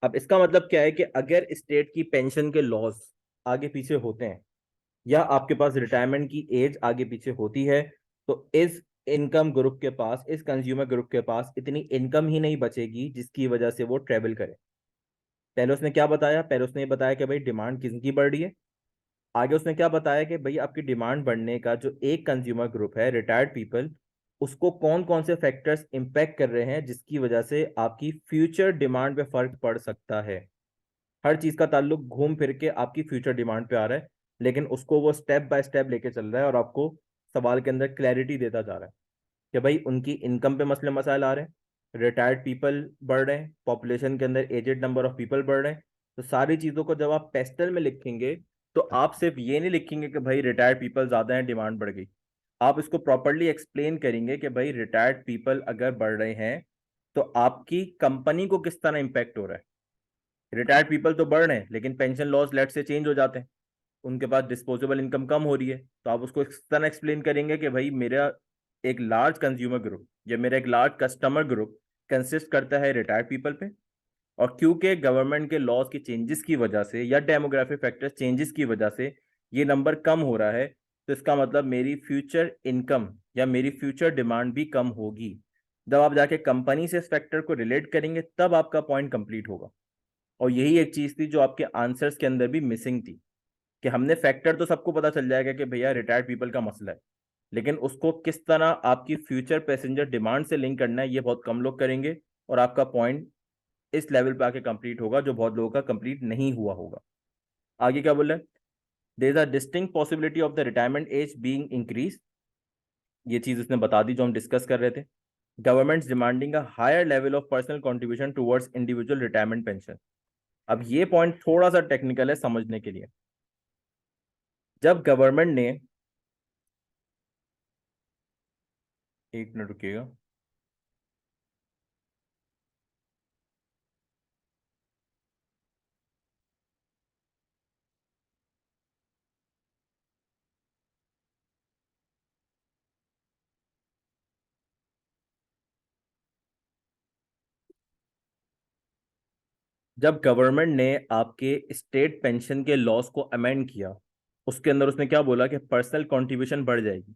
अब इसका मतलब क्या है कि अगर स्टेट की पेंशन के लॉस आगे पीछे होते हैं, या आपके पास रिटायरमेंट की एज आगे पीछे होती है, तो इस इनकम ग्रुप के पास, इस कंज्यूमर ग्रुप के पास इतनी इनकम ही नहीं बचेगी जिसकी वजह से वो ट्रेवल करे। पहले उसने क्या बताया? पहले उसने ये बताया कि भाई डिमांड किसकी बढ़ रही है। आगे उसने क्या बताया कि भाई आपकी डिमांड बढ़ने का जो एक कंज्यूमर ग्रुप है रिटायर्ड पीपल, उसको कौन कौन से फैक्टर्स इंपैक्ट कर रहे हैं जिसकी वजह से आपकी फ्यूचर डिमांड पे फर्क पड़ सकता है। हर चीज का ताल्लुक घूम फिर के आपकी फ्यूचर डिमांड पे आ रहा है, लेकिन उसको वो स्टेप बाय स्टेप लेके चल रहा है और आपको सवाल के अंदर क्लैरिटी देता जा रहा है कि भाई उनकी इनकम पे मसले मसाइल आ रहे हैं, रिटायर्ड पीपल बढ़ रहे हैं, पॉपुलेशन के अंदर एजेड नंबर ऑफ पीपल बढ़ रहे हैं। तो सारी चीजों को जब आप पेस्टल में लिखेंगे तो आप सिर्फ ये नहीं लिखेंगे कि भाई रिटायर्ड पीपल ज्यादा हैं डिमांड बढ़ गई। आप इसको प्रॉपरली एक्सप्लेन करेंगे कि भाई रिटायर्ड पीपल अगर बढ़ रहे हैं तो आपकी कंपनी को किस तरह इंपैक्ट हो रहा है। रिटायर्ड पीपल तो बढ़ रहे हैं लेकिन पेंशन लॉज लेट से चेंज हो जाते हैं, उनके पास डिस्पोजेबल इनकम कम हो रही है, तो आप उसको इस तरह एक्सप्लेन करेंगे कि भाई मेरा एक लार्ज कंज्यूमर ग्रुप या मेरा एक लार्ज कस्टमर ग्रुप कंसिस्ट करता है रिटायर्ड पीपल पे, और क्योंकि गवर्नमेंट के लॉज की चेंजेस की वजह से या डेमोग्राफिक फैक्टर्स चेंजेस की वजह से ये नंबर कम हो रहा है, तो इसका मतलब मेरी फ्यूचर इनकम या मेरी फ्यूचर डिमांड भी कम होगी। जब आप जाके कंपनी से इस फैक्टर को रिलेट करेंगे तब आपका पॉइंट कंप्लीट होगा। और यही एक चीज थी जो आपके आंसर्स के अंदर भी मिसिंग थी, कि हमने फैक्टर तो सबको पता चल जाएगा कि भैया रिटायर्ड पीपल का मसला है, लेकिन उसको किस तरह आपकी फ्यूचर पैसेंजर डिमांड से लिंक करना है ये बहुत कम लोग करेंगे, और आपका पॉइंट इस लेवल पे आके कंप्लीट होगा जो बहुत लोगों का कंप्लीट नहीं हुआ होगा। आगे क्या बोल रहे हैं, there is a distinct possibility of the retirement age being increase, ये चीज उसने बता दी जो हम डिस्कस कर रहे थे। Government demanding a higher level of personal contribution towards individual retirement pension. अब ये पॉइंट थोड़ा सा टेक्निकल है समझने के लिए। जब गवर्नमेंट ने, एक मिनट रुकिएगा, जब गवर्नमेंट ने आपके स्टेट पेंशन के लॉस को अमेंड किया, उसके अंदर उसने क्या बोला कि पर्सनल कंट्रीब्यूशन बढ़ जाएगी,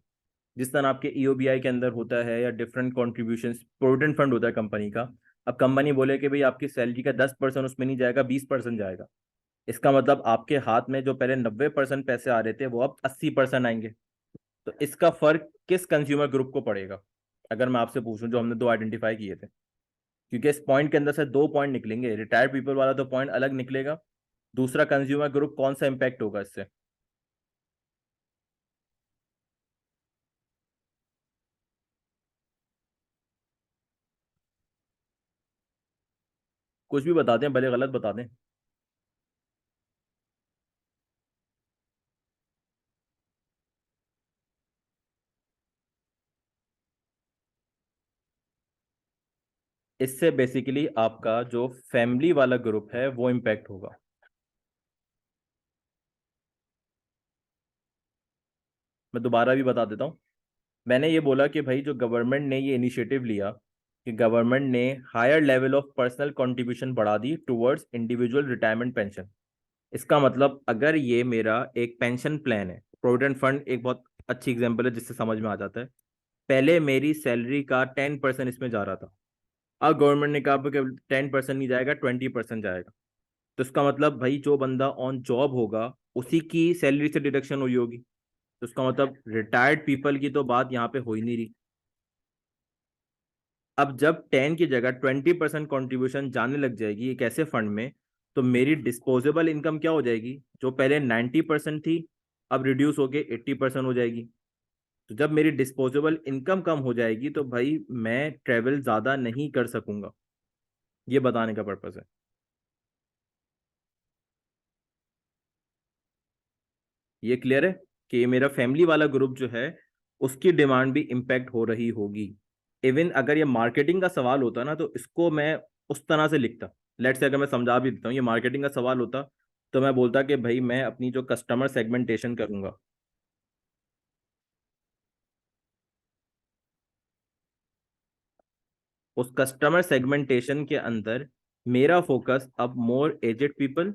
जिस तरह आपके ईओबीआई के अंदर होता है या डिफरेंट कॉन्ट्रीब्यूशन, प्रोविडेंट फंड होता है कंपनी का। अब कंपनी बोले कि भाई आपकी सैलरी का 10% उसमें नहीं जाएगा, 20% जाएगा, इसका मतलब आपके हाथ में जो पहले 90% पैसे आ रहे थे वो अब 80% आएंगे। तो इसका फर्क किस कंज्यूमर ग्रुप को पड़ेगा, अगर मैं आपसे पूछूं, जो हमने दो आइडेंटिफाई किए थे, क्योंकि इस पॉइंट के अंदर से दो पॉइंट निकलेंगे, रिटायर्ड पीपल वाला तो पॉइंट अलग निकलेगा, दूसरा कंज्यूमर ग्रुप कौन सा इंपैक्ट होगा इससे। कुछ भी बता दें, भले गलत बता दें। इससे बेसिकली आपका जो फैमिली वाला ग्रुप है वो इम्पैक्ट होगा। मैं दोबारा भी बता देता हूँ। मैंने ये बोला कि भाई जो गवर्नमेंट ने ये इनिशिएटिव लिया कि गवर्नमेंट ने higher level of personal contribution बढ़ा दी टुवर्ड्स इंडिविजुअल रिटायरमेंट पेंशन। इसका मतलब अगर ये मेरा एक पेंशन प्लान है, प्रोविडेंट फंड एक बहुत अच्छी एग्जांपल है जिससे समझ में आ जाता है। पहले मेरी सैलरी का 10% इसमें जा रहा था, अब गवर्नमेंट ने कहा कि 10% नहीं जाएगा, 20% जाएगा। तो इसका मतलब भाई जो बंदा ऑन जॉब होगा उसी की सैलरी से डिडक्शन हुई होगी। तो इसका मतलब रिटायर्ड पीपल की तो बात यहाँ पे हो ही नहीं रही। अब जब 10 की जगह 20% कॉन्ट्रीब्यूशन जाने लग जाएगी एक ऐसे फंड में, तो मेरी डिस्पोजेबल इनकम क्या हो जाएगी, जो पहले 90% थी अब रिड्यूस होके 80% हो जाएगी। तो जब मेरी डिस्पोजेबल इनकम कम हो जाएगी तो भाई मैं ट्रेवल ज्यादा नहीं कर सकूंगा, ये बताने का पर्पज है। ये क्लियर है कि ये मेरा फैमिली वाला ग्रुप जो है उसकी डिमांड भी इम्पैक्ट हो रही होगी। इवन अगर ये मार्केटिंग का सवाल होता ना तो इसको मैं उस तरह से लिखता। लेट्स से अगर मैं समझा भी देता हूँ, ये मार्केटिंग का सवाल होता तो मैं बोलता कि भाई मैं अपनी जो कस्टमर सेगमेंटेशन करूंगा, उस कस्टमर सेगमेंटेशन के अंदर मेरा फोकस अब मोर एजेड पीपल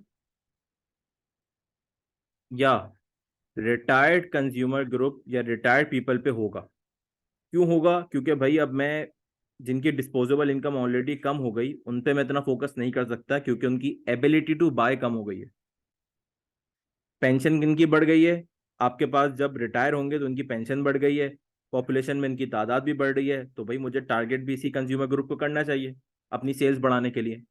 या रिटायर्ड कंज्यूमर ग्रुप या रिटायर्ड पीपल पे होगा। क्यों होगा, क्योंकि भाई अब मैं जिनकी डिस्पोजेबल इनकम ऑलरेडी कम हो गई उन पे मैं इतना फोकस नहीं कर सकता, क्योंकि उनकी एबिलिटी टू बाय कम हो गई है। पेंशन किनकी बढ़ गई है, आपके पास जब रिटायर होंगे तो उनकी पेंशन बढ़ गई है, पॉपुलेशन में इनकी तादाद भी बढ़ रही है, तो भाई मुझे टारगेट भी इसी कंज्यूमर ग्रुप को करना चाहिए अपनी सेल्स बढ़ाने के लिए।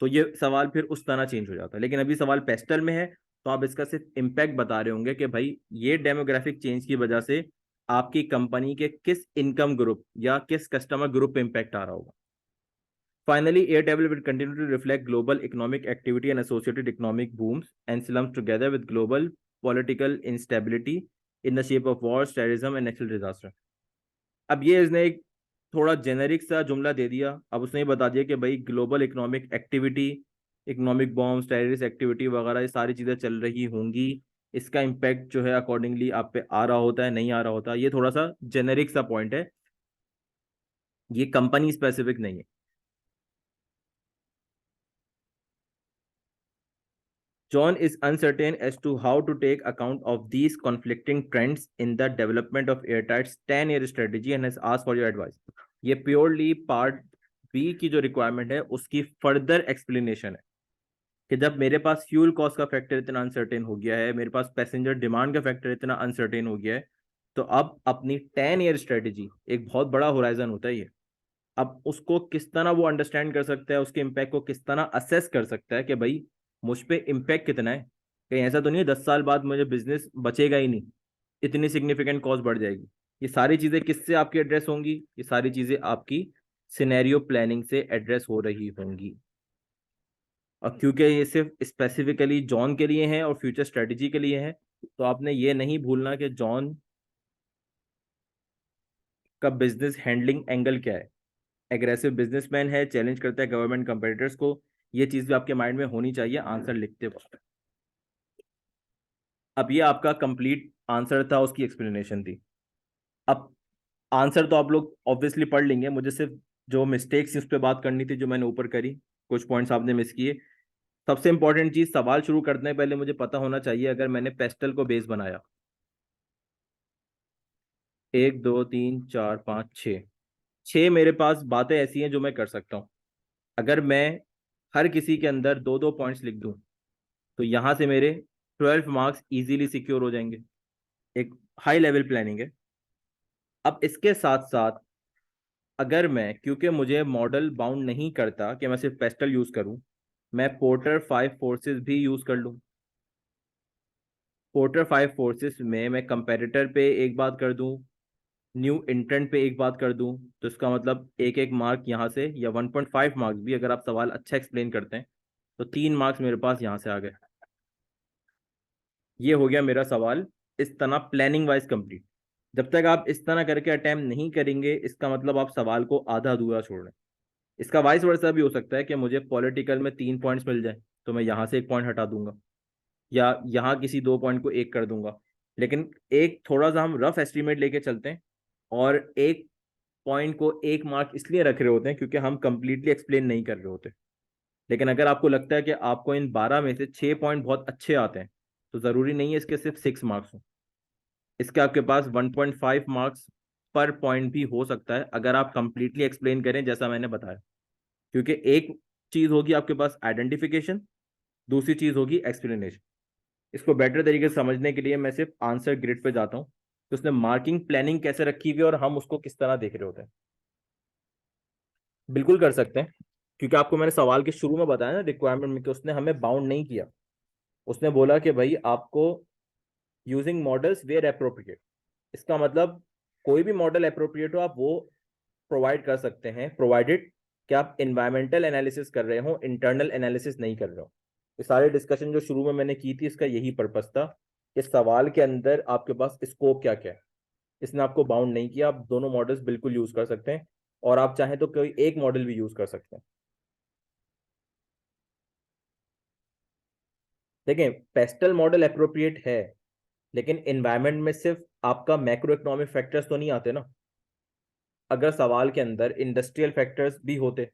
तो ये सवाल फिर उस तरह चेंज हो जाता है, लेकिन अभी सवाल पेस्टल में है तो आप इसका सिर्फ इम्पैक्ट बता रहे होंगे कि भाई ये डेमोग्राफिक चेंज की वजह से आपकी कंपनी के किस इनकम ग्रुप या किस कस्टमर ग्रुप पे इम्पैक्ट आ रहा होगा। Finally, Airtable will continue to reflect global economic activity and associated economic booms and slumps together with global political instability in the shape of wars, terrorism and natural disaster. अब ये इसने एक थोड़ा जेनेरिक सा जुमला दे दिया, अब उसने ये बता दिया कि भाई global economic activity, economic bombs, terrorist activity वगैरह ये सारी चीज़ें चल रही होंगी, इसका इम्पैक्ट जो है अकॉर्डिंगली आप पे आ रहा होता है नहीं आ रहा होता। ये थोड़ा सा जेनेरिक सा पॉइंट है, ये कंपनी स्पेसिफिक नहीं है। John is uncertain as to how to take account of these conflicting trends in the development of Airtight's 10-year strategy and has asked for your advice. ये purely पार्ट बी की जो रिक्वायरमेंट है उसकी फर्दर एक्सप्लेनेशन है। कि जब मेरे पास फ्यूल कॉस्ट का फैक्टर इतना अनसर्टेन हो गया है, मेरे पास पैसेंजर डिमांड का फैक्टर इतना अनसर्टेन हो गया है, तो अब अपनी 10 ईयर स्ट्रेटेजी, एक बहुत बड़ा होराइजन होता है ये, अब उसको किस तरह वो अंडरस्टैंड कर सकता है, उसके इम्पैक्ट को किस तरह असेस कर सकता है कि भाई मुझ पे इम्पैक्ट कितना है। कहीं ऐसा तो नहीं है 10 साल बाद मुझे बिजनेस बचेगा ही नहीं, इतनी सिग्निफिकेंट कॉस्ट बढ़ जाएगी। ये सारी चीजें किससे आपकी एड्रेस होंगी? ये सारी चीजें आपकी सिनेरियो प्लानिंग से एड्रेस हो रही होंगी। और क्योंकि ये सिर्फ स्पेसिफिकली जॉन के लिए है और फ्यूचर स्ट्रेटजी के लिए है, तो आपने ये नहीं भूलना कि जॉन का बिजनेस हैंडलिंग एंगल क्या है। एग्रेसिव बिजनेसमैन है, चैलेंज करता है गवर्नमेंट कंपेटिटर्स को। ये चीज भी आपके माइंड में होनी चाहिए आंसर लिखते वक्त। अब ये आपका कंप्लीट आंसर था, उसकी एक्सप्लेनेशन थी। अब आंसर तो आप लोग ऑब्वियसली पढ़ लेंगे, मुझे सिर्फ जो मिस्टेक्स उस पर बात करनी थी जो मैंने ऊपर करी, कुछ पॉइंट्स आपने मिस किए। सबसे इंपॉर्टेंट चीज, सवाल शुरू करने से पहले मुझे पता होना चाहिए, अगर मैंने पेस्टल को बेस बनाया, 1 2 3 4 5 6, 6 मेरे पास बातें ऐसी हैं जो मैं कर सकता हूँ। अगर मैं हर किसी के अंदर दो दो पॉइंट्स लिख दूं, तो यहां से मेरे 12 मार्क्स इजीली सिक्योर हो जाएंगे। एक हाई लेवल प्लानिंग है। अब इसके साथ साथ, अगर मैं, क्योंकि मुझे मॉडल बाउंड नहीं करता कि मैं सिर्फ पेस्टल यूज करूं, मैं पोर्टर 5 फोर्सेस भी यूज कर लूं। पोर्टर 5 फोर्सेस में मैं कंपेरेटर पे एक बात कर दूं, न्यू इंटेंट पे एक बात कर दूं, तो इसका मतलब एक एक मार्क यहाँ से, या 1.5 मार्क्स भी अगर आप सवाल अच्छा एक्सप्लेन करते हैं, तो 3 मार्क्स मेरे पास यहाँ से आ गए। ये हो गया मेरा सवाल इस तरह प्लानिंग वाइज कंप्लीट। जब तक आप इस तरह करके अटेम्प्ट नहीं करेंगे, इसका मतलब आप सवाल को आधा अधूरा छोड़ रहे हैं। इसका वाइस वर्सा भी हो सकता है कि मुझे पॉलिटिकल में 3 पॉइंट्स मिल जाए, तो मैं यहाँ से एक पॉइंट हटा दूंगा, या यहाँ किसी 2 पॉइंट को एक कर दूंगा। लेकिन एक थोड़ा सा हम रफ एस्टिमेट लेके चलते हैं, और एक पॉइंट को 1 मार्क इसलिए रख रहे होते हैं क्योंकि हम कंप्लीटली एक्सप्लेन नहीं कर रहे होते। लेकिन अगर आपको लगता है कि आपको इन 12 में से 6 पॉइंट बहुत अच्छे आते हैं, तो जरूरी नहीं है इसके सिर्फ 6 मार्क्स हो। इसके आपके पास 1.5 मार्क्स पर पॉइंट भी हो सकता है, अगर आप कंप्लीटली एक्सप्लेन करें जैसा मैंने बताया। क्योंकि एक चीज होगी आपके पास आइडेंटिफिकेशन, दूसरी चीज होगी एक्सप्लेनेशन। इसको बेटर तरीके से समझने के लिए मैं सिर्फ आंसर ग्रिड पे जाता हूँ, तो उसने मार्किंग प्लानिंग कैसे रखी हुई है और हम उसको किस तरह देख रहे होते हैं। बिल्कुल कर सकते हैं, क्योंकि आपको मैंने सवाल के शुरू में बताया ना रिक्वायरमेंट में, कि उसने हमें बाउंड नहीं किया। उसने बोला कि भाई आपको यूजिंग मॉडल्स वेयर अप्रोप्रिएट, इसका मतलब कोई भी मॉडल अप्रोप्रिएट हो आप वो प्रोवाइड कर सकते हैं, प्रोवाइडेड कि आप इन्वायरमेंटल एनालिसिस कर रहे हो, इंटरनल एनालिसिस नहीं कर रहे हो। ये सारे डिस्कशन जो शुरू में मैंने की थी, इसका यही पर्पस था। इस सवाल के अंदर आपके पास स्कोप क्या क्या है, इसने आपको बाउंड नहीं किया, आप दोनों मॉडल्स बिल्कुल यूज कर सकते हैं, और आप चाहें तो कोई एक मॉडल भी यूज कर सकते हैं। देखें, पेस्टल मॉडल अप्रोप्रिएट है, लेकिन एनवायरनमेंट में सिर्फ आपका मैक्रो इकोनॉमिक फैक्टर्स तो नहीं आते ना। अगर सवाल के अंदर इंडस्ट्रियल फैक्टर्स भी होते,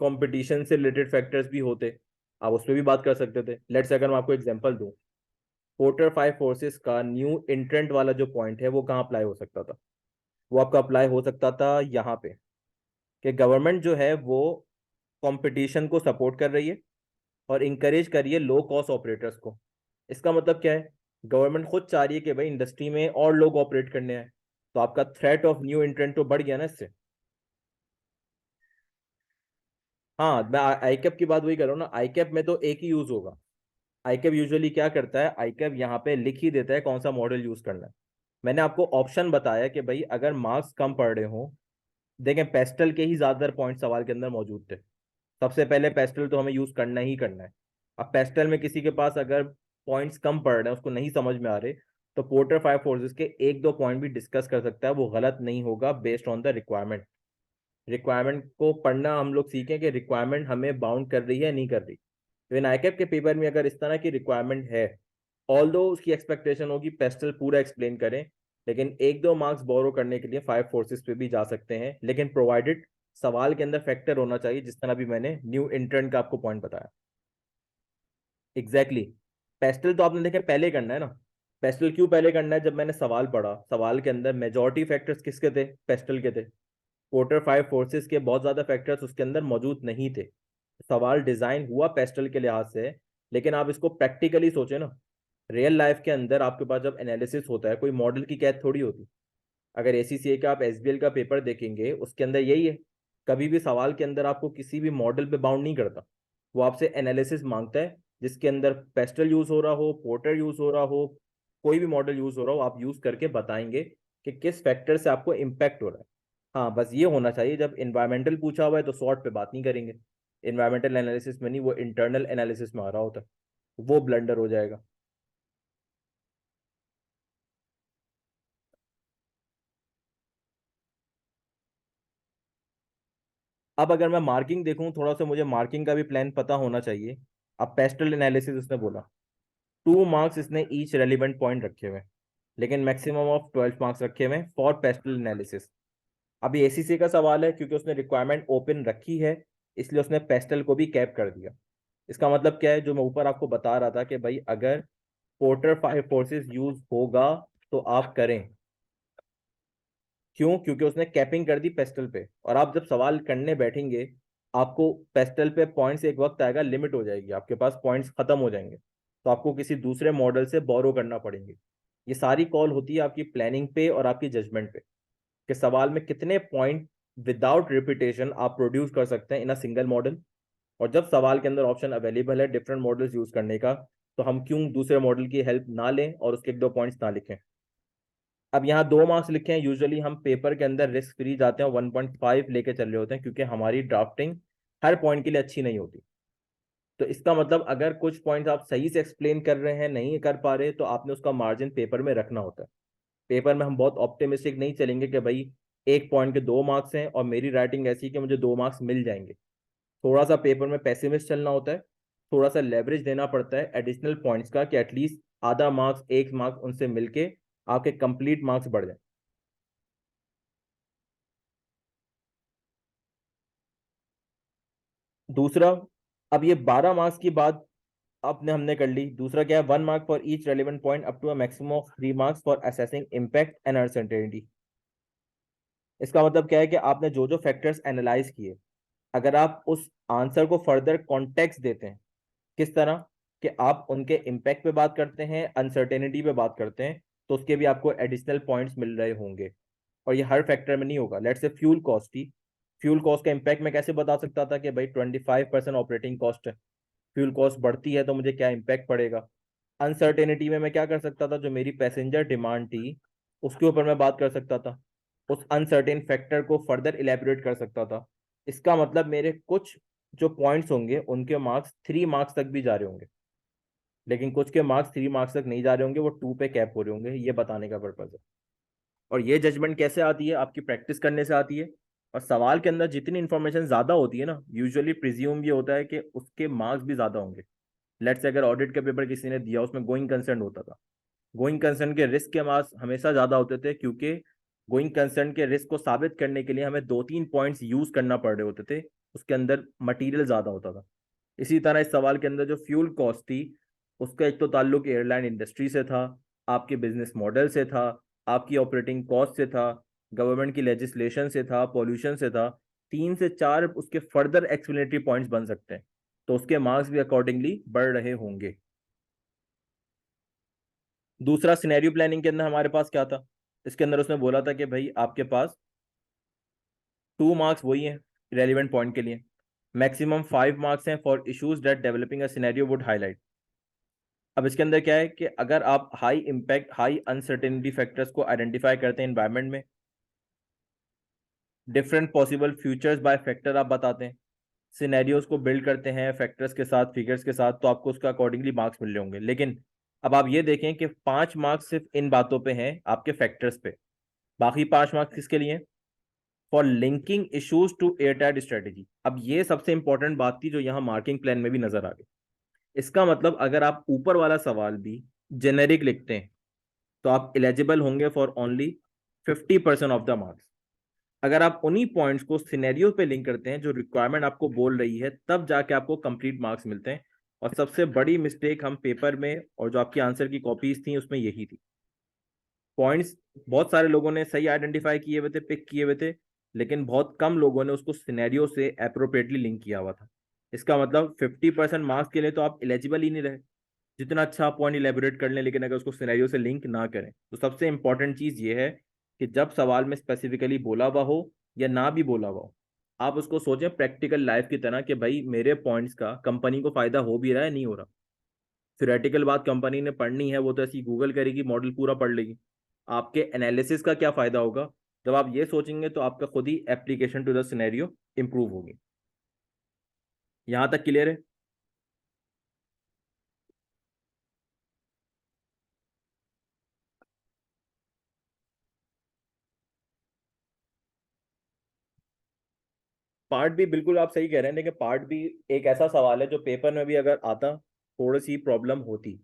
कंपटीशन से रिलेटेड फैक्टर्स भी होते, आप उस पर भी बात कर सकते थे। लेट्स से अगर मैं आपको एग्जांपल दूं, पोर्टर 5 फोर्सेस का न्यू इंट्रेंट वाला जो पॉइंट है वो कहाँ अप्लाई हो सकता था? वो आपका अप्लाई हो सकता था यहाँ पे, कि गवर्नमेंट जो है वो कंपटीशन को सपोर्ट कर रही है और इंकरेज कर रही है लो कॉस्ट ऑपरेटर्स को। इसका मतलब क्या है? गवर्नमेंट खुद चाह रही है कि भाई इंडस्ट्री में और लोग ऑपरेट करने आए, तो आपका थ्रेट ऑफ न्यू इंट्रेंट तो बढ़ गया ना इससे। हाँ, मैं आईकैप की बात वही कर रहा हूँ ना, आईकैप में तो एक ही यूज होगा। आईकैप यूजुअली क्या करता है, आईकैप यहाँ पे लिख ही देता है कौन सा मॉडल यूज करना है। मैंने आपको ऑप्शन बताया कि भाई अगर मार्क्स कम पड़ रहे हो, देखें पेस्टल के ही ज्यादातर पॉइंट सवाल के अंदर मौजूद थे। सबसे पहले पेस्टल तो हमें यूज करना ही करना है। अब पेस्टल में किसी के पास अगर पॉइंट्स कम पड़ रहे हैं, उसको नहीं समझ में आ रहे, तो पोर्टर 5 फोर्सेस के एक दो पॉइंट भी डिस्कस कर सकता है, वो गलत नहीं होगा based on the requirement. Requirement को पढ़ना हम लोग सीखें कि रिक्वायरमेंट हमें बाउंड कर रही है नहीं कर रही। तो इन आईकैप के पेपर में अगर इस तरह की रिक्वायरमेंट है, ऑल दो उसकी एक्सपेक्टेशन होगी पेस्टल पूरा एक्सप्लेन करें, लेकिन एक दो मार्क्स बोरो करने के लिए 5 फोर्सेस पे भी जा सकते हैं, लेकिन प्रोवाइडेड सवाल के अंदर फैक्टर होना चाहिए, जिस तरह भी मैंने न्यू इंटर्न का आपको पॉइंट बताया। Exactly exactly. पेस्टल तो आपने देखे पहले करना है ना। पेस्टल क्यों पहले करना है? जब मैंने सवाल पढ़ा, सवाल के अंदर मेजोरिटी फैक्टर्स किसके थे? पेस्टल के थे। पोर्टर 5 फोर्सेस के बहुत ज्यादा फैक्टर्स उसके अंदर मौजूद नहीं थे। सवाल डिजाइन हुआ पेस्टल के लिहाज से, लेकिन आप इसको प्रैक्टिकली सोचे ना, रियल लाइफ के अंदर आपके पास जब एनालिसिस होता है, कोई मॉडल की कैद थोड़ी होती। अगर एसीसीए का आप एसबीएल का पेपर देखेंगे, उसके अंदर यही है। कभी भी सवाल के अंदर आपको किसी भी मॉडल पे बाउंड नहीं करता, वो आपसे एनालिसिस मांगता है, जिसके अंदर पेस्टल यूज हो रहा हो, पोर्टर यूज हो रहा हो, कोई भी मॉडल यूज हो रहा हो, आप यूज करके बताएंगे कि किस फैक्टर से आपको इम्पैक्ट हो रहा है। हाँ, बस ये होना चाहिए, जब इन्वायरमेंटल पूछा हुआ है तो शॉर्ट पे बात नहीं करेंगे। इन्वायरमेंटल एनालिसिस में नहीं, वो इंटरनल एनालिसिस में आ रहा होता है, वो ब्लंडर हो जाएगा। अब अगर मैं मार्किंग देखूं, थोड़ा सा मुझे मार्किंग का भी प्लान पता होना चाहिए। अब पेस्टल एनालिसिस उसने बोला 2 मार्क्स इसने ईच रेलिवेंट पॉइंट रखे हुए हैं, लेकिन मैक्सिमम ऑफ 12 मार्क्स रखे हुए हैं फॉर पेस्टल एनालिसिस। अभी एसीसी का सवाल है, क्योंकि उसने रिक्वायरमेंट ओपन रखी है, इसलिए उसने पेस्टल को भी कैप कर दिया। इसका मतलब क्या है, जो मैं ऊपर आपको बता रहा था कि भाई अगर पोर्टर 5 फोर्सेस यूज होगा तो आप करें। क्यों? क्योंकि उसने कैपिंग कर दी पेस्टल पे, और आप जब सवाल करने बैठेंगे, आपको पेस्टल पे पॉइंट्स एक वक्त आएगा, लिमिट हो जाएगी, आपके पास पॉइंट्स खत्म हो जाएंगे, तो आपको किसी दूसरे मॉडल से बोरो करना पड़ेंगे। ये सारी कॉल होती है आपकी प्लानिंग पे और आपकी जजमेंट पे, कि सवाल में कितने पॉइंट विदाउट रिपीटेशन आप प्रोड्यूस कर सकते हैं इन अ सिंगल मॉडल। और जब सवाल के अंदर ऑप्शन अवेलेबल है डिफरेंट मॉडल्स यूज करने का, तो हम क्यों दूसरे मॉडल की हेल्प ना लें और उसके एक दो पॉइंट्स ना लिखें। अब यहाँ 2 मार्क्स लिखे हैं, यूजुअली हम पेपर के अंदर रिस्क फ्री जाते हैं, 1.5 लेके चल रहे होते हैं, क्योंकि हमारी ड्राफ्टिंग हर पॉइंट के लिए अच्छी नहीं होती। तो इसका मतलब अगर कुछ पॉइंट्स आप सही से एक्सप्लेन कर रहे हैं, नहीं कर पा रहे, तो आपने उसका मार्जिन पेपर में रखना होता है। पेपर में हम बहुत ऑप्टिमिस्टिक नहीं चलेंगे कि भाई एक पॉइंट के 2 मार्क्स हैं और मेरी राइटिंग ऐसी कि मुझे 2 मार्क्स मिल जाएंगे। थोड़ा सा पेपर में पैसिमिस्ट चलना होता है, थोड़ा सा लेवरेज देना पड़ता है एडिशनल पॉइंट्स का, कि एटलीस्ट आधा मार्क्स, 1 मार्क्स उनसे मिलके आपके कंप्लीट मार्क्स बढ़ जाए। दूसरा, अब ये 12 मार्क्स की बात आपने हमने कर ली। दूसरा क्या है, 1 mark for each relevant point up to a maximum of 3 marks for assessing impact and uncertainty. इसका मतलब क्या है कि आपने जो जो फैक्टर्स एनालाइज किए, अगर आप उस आंसर को फर्दर कॉन्टेक्स्ट देते हैं, किस तरह कि आप उनके इम्पैक्ट पे बात करते हैं, अनसर्टेनिटी पे बात करते हैं, तो उसके भी आपको एडिशनल पॉइंट्स मिल रहे होंगे। और ये हर फैक्टर में नहीं होगा। Let's say fuel cost he, fuel cost का इम्पैक्ट मैं कैसे बता सकता था कि भाई 25% ऑपरेटिंग कॉस्ट है, फ्यूल कॉस्ट बढ़ती है तो मुझे क्या इम्पैक्ट पड़ेगा। अनसर्टेनिटी में मैं क्या कर सकता था, जो मेरी पैसेंजर डिमांड थी उसके ऊपर मैं बात कर सकता था, उस अनसर्टेन फैक्टर को फर्दर इलेबोरेट कर सकता था। इसका मतलब मेरे कुछ जो पॉइंट्स होंगे उनके मार्क्स 3 मार्क्स तक भी जा रहे होंगे, लेकिन कुछ के मार्क्स 3 मार्क्स तक नहीं जा रहे होंगे, वो 2 पे कैप हो रहे होंगे। ये बताने का पर्पज है। और ये जजमेंट कैसे आती है, आपकी प्रैक्टिस करने से आती है। और सवाल के अंदर जितनी इंफॉर्मेशन ज्यादा होती है ना, यूजुअली प्रिज्यूम ये होता है कि उसके मार्क्स भी ज्यादा होंगे। लेट्स से अगर ऑडिट का पेपर किसी ने दिया, उसमें गोइंग कंसर्न होता था, गोइंग कंसर्न के रिस्क के मार्क्स हमेशा ज्यादा होते थे, क्योंकि गोइंग कंसर्न के रिस्क को साबित करने के लिए हमें 2-3 पॉइंट्स यूज करना पड़ रहे होते थे, उसके अंदर मटेरियल ज्यादा होता था। इसी तरह इस सवाल के अंदर जो फ्यूल कॉस्ट थी, उसका एक तो ताल्लुक एयरलाइन इंडस्ट्री से था, आपके बिजनेस मॉडल से था, आपकी ऑपरेटिंग कॉस्ट से था, गवर्नमेंट की लेजिस्लेशन से था, पॉल्यूशन से था। 3 से 4 उसके फर्दर एक्सप्लेनेटरी पॉइंट्स बन सकते हैं, तो उसके मार्क्स भी अकॉर्डिंगली बढ़ रहे होंगे। दूसरा, सिनेरियो प्लानिंग के अंदर हमारे पास क्या था, इसके अंदर उसने बोला था कि भाई आपके पास 2 मार्क्स वही हैं रेलिवेंट पॉइंट के लिए, मैक्सिमम 5 मार्क्स हैं for issues that developing a scenario would highlight. अब इसके अंदर क्या है कि अगर आप high impact, high uncertainty factors को आइडेंटिफाई करते हैं एनवायरनमेंट में, different possible futures by factor आप बताते हैं, सिनेरियोज को बिल्ड करते हैं फैक्टर्स के साथ, फिगर्स के साथ, तो आपको उसका अकॉर्डिंगली मार्क्स मिल रहे होंगे। लेकिन अब आप ये देखें कि 5 मार्क्स सिर्फ इन बातों पे हैं, आपके फैक्टर्स पे, बाकी 5 मार्क्स किसके लिए? For linking issues to airtight strategy. अब ये सबसे इंपॉर्टेंट बात थी, जो यहाँ मार्किंग प्लान में भी नजर आ गई। इसका मतलब अगर आप ऊपर वाला सवाल भी जेनेरिक लिखते हैं, तो आप एलिजिबल होंगे for only 50% of the marks. अगर आप उन्हीं पॉइंट्स को सिनेरियो पे लिंक करते हैं जो रिक्वायरमेंट आपको बोल रही है, तब जाके आपको कंप्लीट मार्क्स मिलते हैं। और सबसे बड़ी मिस्टेक हम पेपर में और जो आपकी आंसर की कॉपीज थी उसमें यही थी। पॉइंट्स बहुत सारे लोगों ने सही आइडेंटिफाई किए हुए थे, पिक किए हुए थे, लेकिन बहुत कम लोगों ने उसको सिनेरियो से अप्रोप्रिएटली लिंक किया हुआ था। इसका मतलब 50% मार्क्स के लिए तो आप एलिजिबल ही नहीं रहे, जितना अच्छा आप पॉइंट इलेबोरेट कर लें, लेकिन अगर उसको सिनेरियो से लिंक ना करें। तो सबसे इंपॉर्टेंट चीज ये है कि जब सवाल में स्पेसिफिकली बोला हुआ हो या ना भी बोला हुआ हो, आप उसको सोचें प्रैक्टिकल लाइफ की तरह कि भाई मेरे पॉइंट्स का कंपनी को फायदा हो भी रहा है, नहीं हो रहा। थ्योरेटिकल बात कंपनी ने पढ़नी है, वो तो ऐसी गूगल करेगी, मॉडल पूरा पढ़ लेगी। आपके एनालिसिस का क्या फायदा होगा? जब आप ये सोचेंगे तो आपका खुद ही application to the scenario improve होगी। यहां तक क्लियर है? पार्ट भी बिल्कुल आप सही कह रहे हैं, लेकिन पार्ट भी एक ऐसा सवाल है जो पेपर में भी अगर आता थोड़ी सी प्रॉब्लम होती।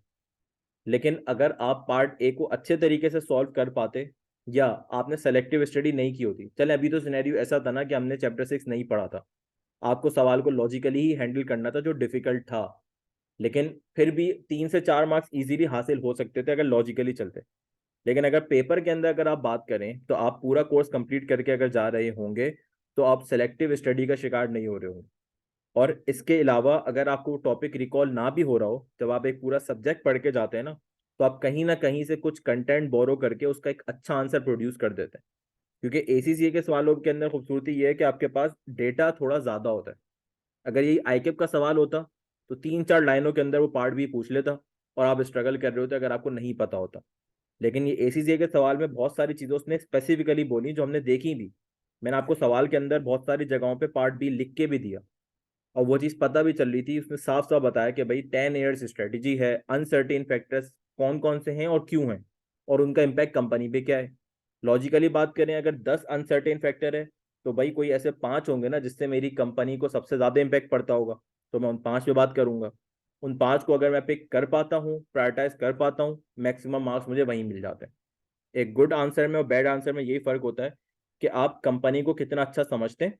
लेकिन अगर आप पार्ट ए को अच्छे तरीके से सॉल्व कर पाते, या आपने सेलेक्टिव स्टडी नहीं की होती, चले अभी तो सिनेरियो ऐसा था ना कि हमने चैप्टर 6 नहीं पढ़ा था, आपको सवाल को लॉजिकली ही हैंडल करना था जो डिफिकल्ट था, लेकिन फिर भी 3 से 4 मार्क्स इजीली हासिल हो सकते थे अगर लॉजिकली चलते। लेकिन अगर पेपर के अंदर अगर आप बात करें तो आप पूरा कोर्स कंप्लीट करके अगर जा रहे होंगे तो आप सेलेक्टिव स्टडी का शिकार नहीं हो रहे होंगे। और इसके अलावा अगर आपको टॉपिक रिकॉल ना भी हो रहा हो, जब आप एक पूरा सब्जेक्ट पढ़ के जाते हैं ना, तो आप कहीं ना कहीं से कुछ कंटेंट बोरो करके उसका एक अच्छा आंसर प्रोड्यूस कर देते हैं। क्योंकि एसीसीए के सवालों के अंदर खूबसूरती ये है कि आपके पास डेटा थोड़ा ज्यादा होता है। अगर ये आईकेप का सवाल होता तो 3 4 लाइनों के अंदर वो पार्ट भी पूछ लेता और आप स्ट्रगल कर रहे होते अगर आपको नहीं पता होता। लेकिन ये एसीसीए के सवाल में बहुत सारी चीज़ें उसने स्पेसिफिकली बोली जो हमने देखी भी। मैंने आपको सवाल के अंदर बहुत सारी जगहों पे पार्ट बी लिख के भी दिया, और वो चीज़ पता भी चल रही थी। उसने साफ साफ बताया कि भाई 10 ईयर्स स्ट्रेटेजी है, अनसर्टेन फैक्टर्स कौन कौन से हैं और क्यों हैं, और उनका इम्पैक्ट कंपनी पे क्या है। लॉजिकली बात करें, अगर 10 अनसर्टेन फैक्टर है तो भाई कोई ऐसे 5 होंगे ना जिससे मेरी कंपनी को सबसे ज़्यादा इम्पैक्ट पड़ता होगा, तो मैं उन 5 पे बात करूंगा। उन 5 को अगर मैं पिक कर पाता हूँ, प्रायोरिटाइज कर पाता हूँ, मैक्सिमम मार्क्स मुझे वहीं मिल जाते हैं। एक गुड आंसर में और बैड आंसर में यही फर्क होता है कि आप कंपनी को कितना अच्छा समझते हैं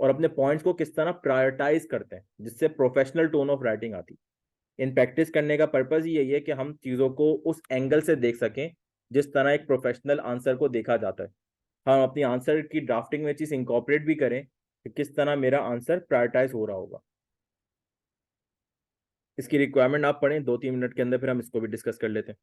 और अपने पॉइंट्स को किस तरह प्रायोरिटाइज करते हैं, जिससे प्रोफेशनल टोन ऑफ राइटिंग आती है। इन प्रैक्टिस करने का पर्पज ही यही है कि हम चीज़ों को उस एंगल से देख सकें जिस तरह एक प्रोफेशनल आंसर को देखा जाता है। हम अपनी आंसर की ड्राफ्टिंग में चीज़ इंकॉर्पोरेट भी करें कि किस तरह मेरा आंसर प्रायोरिटाइज हो रहा होगा। इसकी रिक्वायरमेंट आप पढ़ें 2 3 मिनट के अंदर, फिर हम इसको भी डिस्कस कर लेते हैं।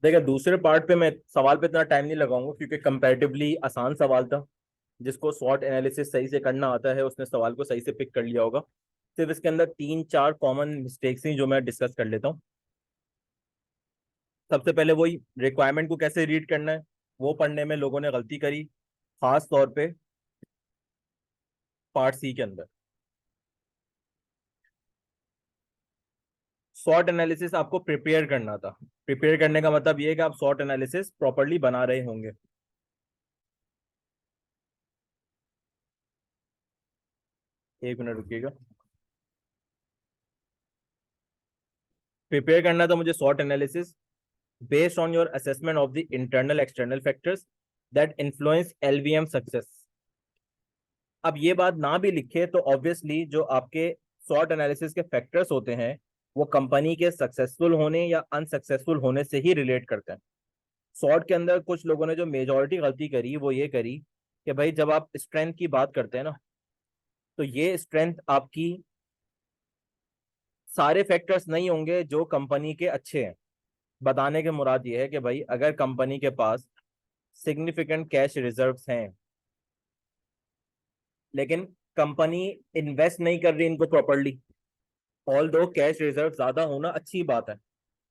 देखिए, दूसरे पार्ट पे मैं सवाल पे इतना टाइम नहीं लगाऊंगा क्योंकि कंपैरेटिवली आसान सवाल था। जिसको स्वॉट एनालिसिस सही से करना आता है उसने सवाल को सही से पिक कर लिया होगा। सिर्फ इसके अंदर 3 4 कॉमन मिस्टेक्स ही जो मैं डिस्कस कर लेता हूँ। सबसे पहले वही रिक्वायरमेंट को कैसे रीड करना है, वो पढ़ने में लोगों ने गलती करी, खास तौर पे पार्ट सी के अंदर। शॉर्ट एनालिसिस आपको प्रिपेयर करना था। प्रिपेयर करने का मतलब ये है कि आप शॉर्ट एनालिसिस प्रॉपरली बना रहे होंगे। 1 मिनट रुकिएगा। प्रिपेयर करना था मुझे short analysis based on your assessment of the internal external factors that influence LVM success। अब ये बात ना भी लिखे तो ऑब्वियसली जो आपके शॉर्ट एनालिसिस के फैक्टर्स होते हैं वो कंपनी के सक्सेसफुल होने या अनसक्सेसफुल होने से ही रिलेट करते हैं। शॉर्ट के अंदर कुछ लोगों ने जो मेजोरिटी गलती करी वो ये करी कि भाई जब आप स्ट्रेंथ की बात करते हैं ना, तो ये स्ट्रेंथ आपकी सारे फैक्टर्स नहीं होंगे जो कंपनी के अच्छे हैं। बताने के मुराद ये है कि भाई अगर कंपनी के पास सिग्निफिकेंट कैश रिजर्व्स हैं, लेकिन कंपनी इन्वेस्ट नहीं कर रही इनको प्रॉपरली, ऑल दो कैश रिजर्व ज्यादा होना अच्छी बात है,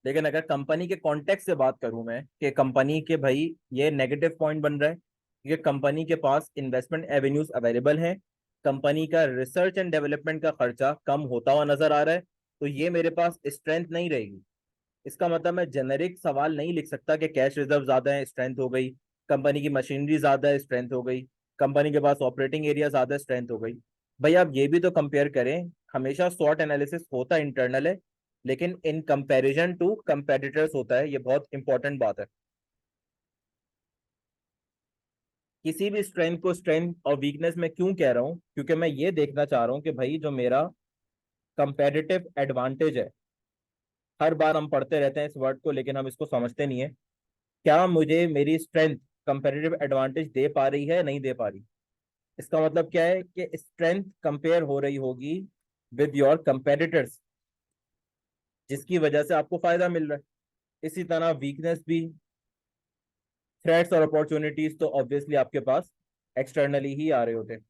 लेकिन अगर कंपनी के कॉन्टेक्स्ट से बात करूं मैं कि कंपनी के भाई ये नेगेटिव पॉइंट बन रहा है कि कंपनी के पास इन्वेस्टमेंट एवेन्यूज अवेलेबल हैं कंपनी का रिसर्च एंड डेवलपमेंट का खर्चा कम होता हुआ नजर आ रहा है, तो ये मेरे पास स्ट्रेंथ नहीं रहेगी। इसका मतलब मैं जेनेरिक सवाल नहीं लिख सकता कि कैश रिजर्व ज्यादा है, स्ट्रेंथ हो गई। कंपनी की मशीनरी ज्यादा है, स्ट्रेंथ हो गई। कंपनी के पास ऑपरेटिंग एरिया ज्यादा है, स्ट्रेंथ हो गई। भाई आप ये भी तो कंपेयर करें। हमेशा स्वॉट एनालिसिस होता इंटरनल है, लेकिन इन कंपैरिजन टू कंपेटिटर्स होता है। ये बहुत इंपॉर्टेंट बात है। किसी भी स्ट्रेंथ को स्ट्रेंथ और वीकनेस में क्यों कह रहा हूं, क्योंकि मैं ये देखना चाह रहा हूं कि भाई जो मेरा कंपेटिटिव एडवांटेज है। हर बार हम पढ़ते रहते हैं इस वर्ड को, लेकिन हम इसको समझते नहीं है। क्या मुझे मेरी स्ट्रेंथ कंपेटिटिव एडवांटेज दे पा रही है, नहीं दे पा रही। इसका मतलब क्या है कि स्ट्रेंथ कंपेयर हो रही होगी विद योर कंपेटिटर्स, जिसकी वजह से आपको फायदा मिल रहा है। इसी तरह वीकनेस भी, थ्रेट्स और अपॉर्चुनिटीज तो ऑब्वियसली आपके पास एक्सटर्नली ही आ रहे होते हैं।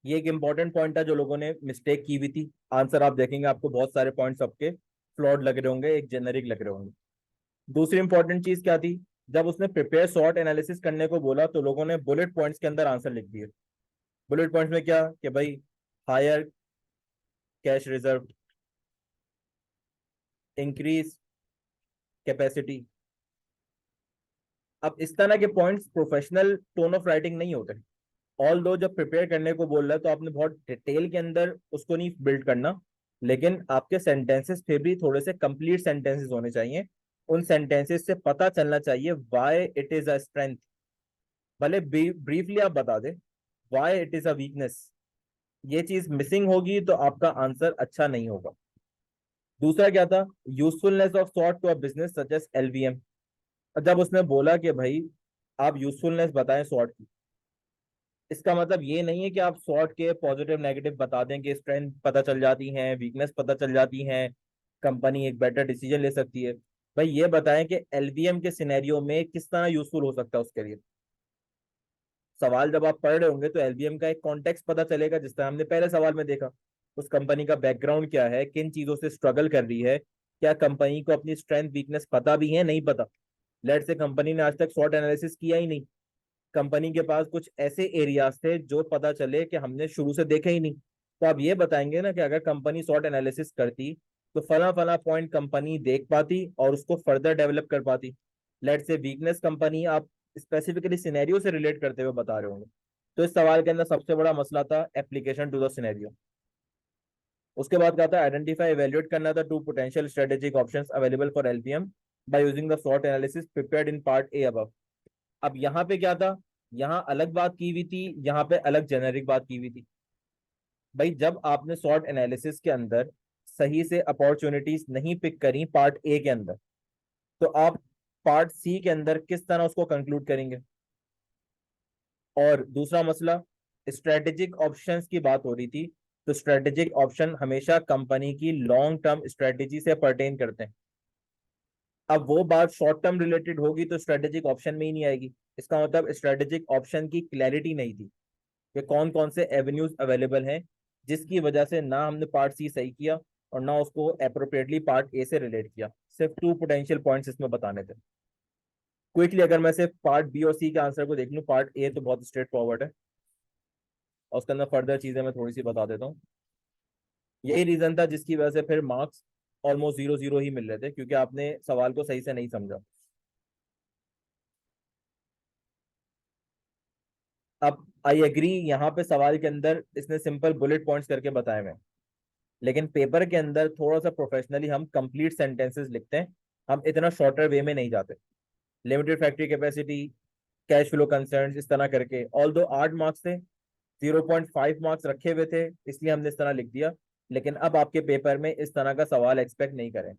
ये एक इंपॉर्टेंट पॉइंट है जो लोगों ने मिस्टेक की हुई थी। आंसर आप देखेंगे, आपको बहुत सारे पॉइंट्स आपके फ्लॉड लग रहे होंगे, एक जेनरिक लग रहे होंगे। दूसरी इंपॉर्टेंट चीज क्या थी, जब उसने प्रिपेयर सॉर्ट एनालिसिस करने को बोला तो लोगों ने बुलेट पॉइंट्स के अंदर आंसर लिख दिए। बुलेट पॉइंट्स में क्या कि भाई higher cash reserve, increase capacity. अब इस तरह के points professional tone of writing नहीं होते। ऑल दो जब प्रिपेयर करने को बोल रहा है तो आपने बहुत डिटेल के अंदर उसको नहीं बिल्ड करना, लेकिन आपके सेंटेंसेस फिर भी थोड़े से कंप्लीट सेंटेंसेस होने चाहिए। उन सेंटेंसेस से पता चलना चाहिए why it is a strength. भले ब्रीफली आप बता दें why it is a weakness. ये चीज मिसिंग होगी तो आपका आंसर अच्छा नहीं होगा। दूसरा क्या था, usefulness of SWOT to a business such as LVM. जब उसने बोला कि भाई आप यूजफुलनेस बताएं सॉर्ट की, इसका मतलब ये नहीं है कि आप सॉर्ट के पॉजिटिव नेगेटिव बता दें कि स्ट्रेंथ पता चल जाती है, वीकनेस पता चल जाती है, कंपनी एक बेटर डिसीजन ले सकती है। भाई ये बताएं कि एलवीएम के सिनेरियो में किस तरह यूजफुल हो सकता है उसके लिए। सवाल जब आप पढ़ रहे होंगे तो एलवीएम का एक कॉन्टेक्स्ट पता चलेगा, जिस तरह हमने पहले सवाल में देखा। उस कंपनी का बैकग्राउंड क्या है, किन चीजों से स्ट्रगल कर रही है, क्या कंपनी को अपनी स्ट्रेंथ वीकनेस पता भी है, नहीं पता। लेट से कंपनी ने आज तक शॉर्ट एनालिसिस किया ही नहीं, कंपनी के पास कुछ ऐसे एरियाज थे जो पता चले कि हमने शुरू से देखे ही नहीं। तो आप ये बताएंगे ना कि अगर कंपनी शॉर्ट एनालिसिस करती तो फला फला पॉइंट कंपनी देख पाती और उसको फर्दर डेवलप कर पाती। लेट से वीकनेस कंपनी आप स्पेसिफिकली सिनेरियो से रिलेट करते हुए बता रहे होंगे। तो इस सवाल के अंदर सबसे बड़ा मसला था एप्लीकेशन टू द सिनेरियो। उसके बाद क्या था, आइडेंटिफाई एवेल्युएट करना था two potential strategic options available for LPM by using the SWOT analysis prepared in part A above. अब यहाँ पे क्या था, यहाँ अलग बात की हुई थी, यहाँ पे अलग जेनेरिक बात की हुई थी। भाई जब आपने शॉर्ट एनालिसिस के अंदर सही से अपॉर्चुनिटीज नहीं पिक करी पार्ट ए के अंदर, तो आप पार्ट सी के अंदर किस तरह उसको कंक्लूड करेंगे। और दूसरा मसला, स्ट्रेटेजिक ऑप्शंस की बात हो रही थी, तो स्ट्रेटेजिक ऑप्शन हमेशा कंपनी की लॉन्ग टर्म स्ट्रेटेजी से परटेन करते हैं। अब वो बात शॉर्ट टर्म रिलेटेड होगी तो स्ट्रेटेजिक ऑप्शन में ही नहीं आएगी। इसका मतलब स्ट्रेटेजिक ऑप्शन की क्लैरिटी नहीं थी कि कौन कौन से एवेन्यूज अवेलेबल हैं, जिसकी वजह से ना हमने पार्ट सी सही किया और ना उसको अप्रोप्रिएटली पार्ट ए से रिलेट किया। सिर्फ टू पोटेंशियल पॉइंट्स इसमें बताने थे। क्विकली अगर मैं सिर्फ पार्ट बी और सी के आंसर को देख लूँ, पार्ट ए तो बहुत स्ट्रेट फॉरवर्ड है और उसके अंदर फर्दर चीजें मैं थोड़ी सी बता देता हूँ। यही रीजन था जिसकी वजह से फिर मार्क्स ऑलमोस्ट 0-0 ही मिल रहे थे, क्योंकि आपने सवाल को सही से नहीं समझा। अब आई एग्री, यहाँ पे सवाल के अंदर इसने सिंपल बुलेट पॉइंट्स करके बताए हुए हैं, लेकिन पेपर के अंदर थोड़ा सा प्रोफेशनली हम कंप्लीट सेंटेंसेस लिखते हैं। हम इतना शॉर्टर वे में नहीं जाते। Limited factory capacity, cash flow concerns, इस तरह करके। ऑल दो 8 मार्क्स थे, 0.5 मार्क्स रखे हुए थे, इसलिए हमने इस तरह लिख दिया। लेकिन अब आपके पेपर में इस तरह का सवाल एक्सपेक्ट नहीं करें।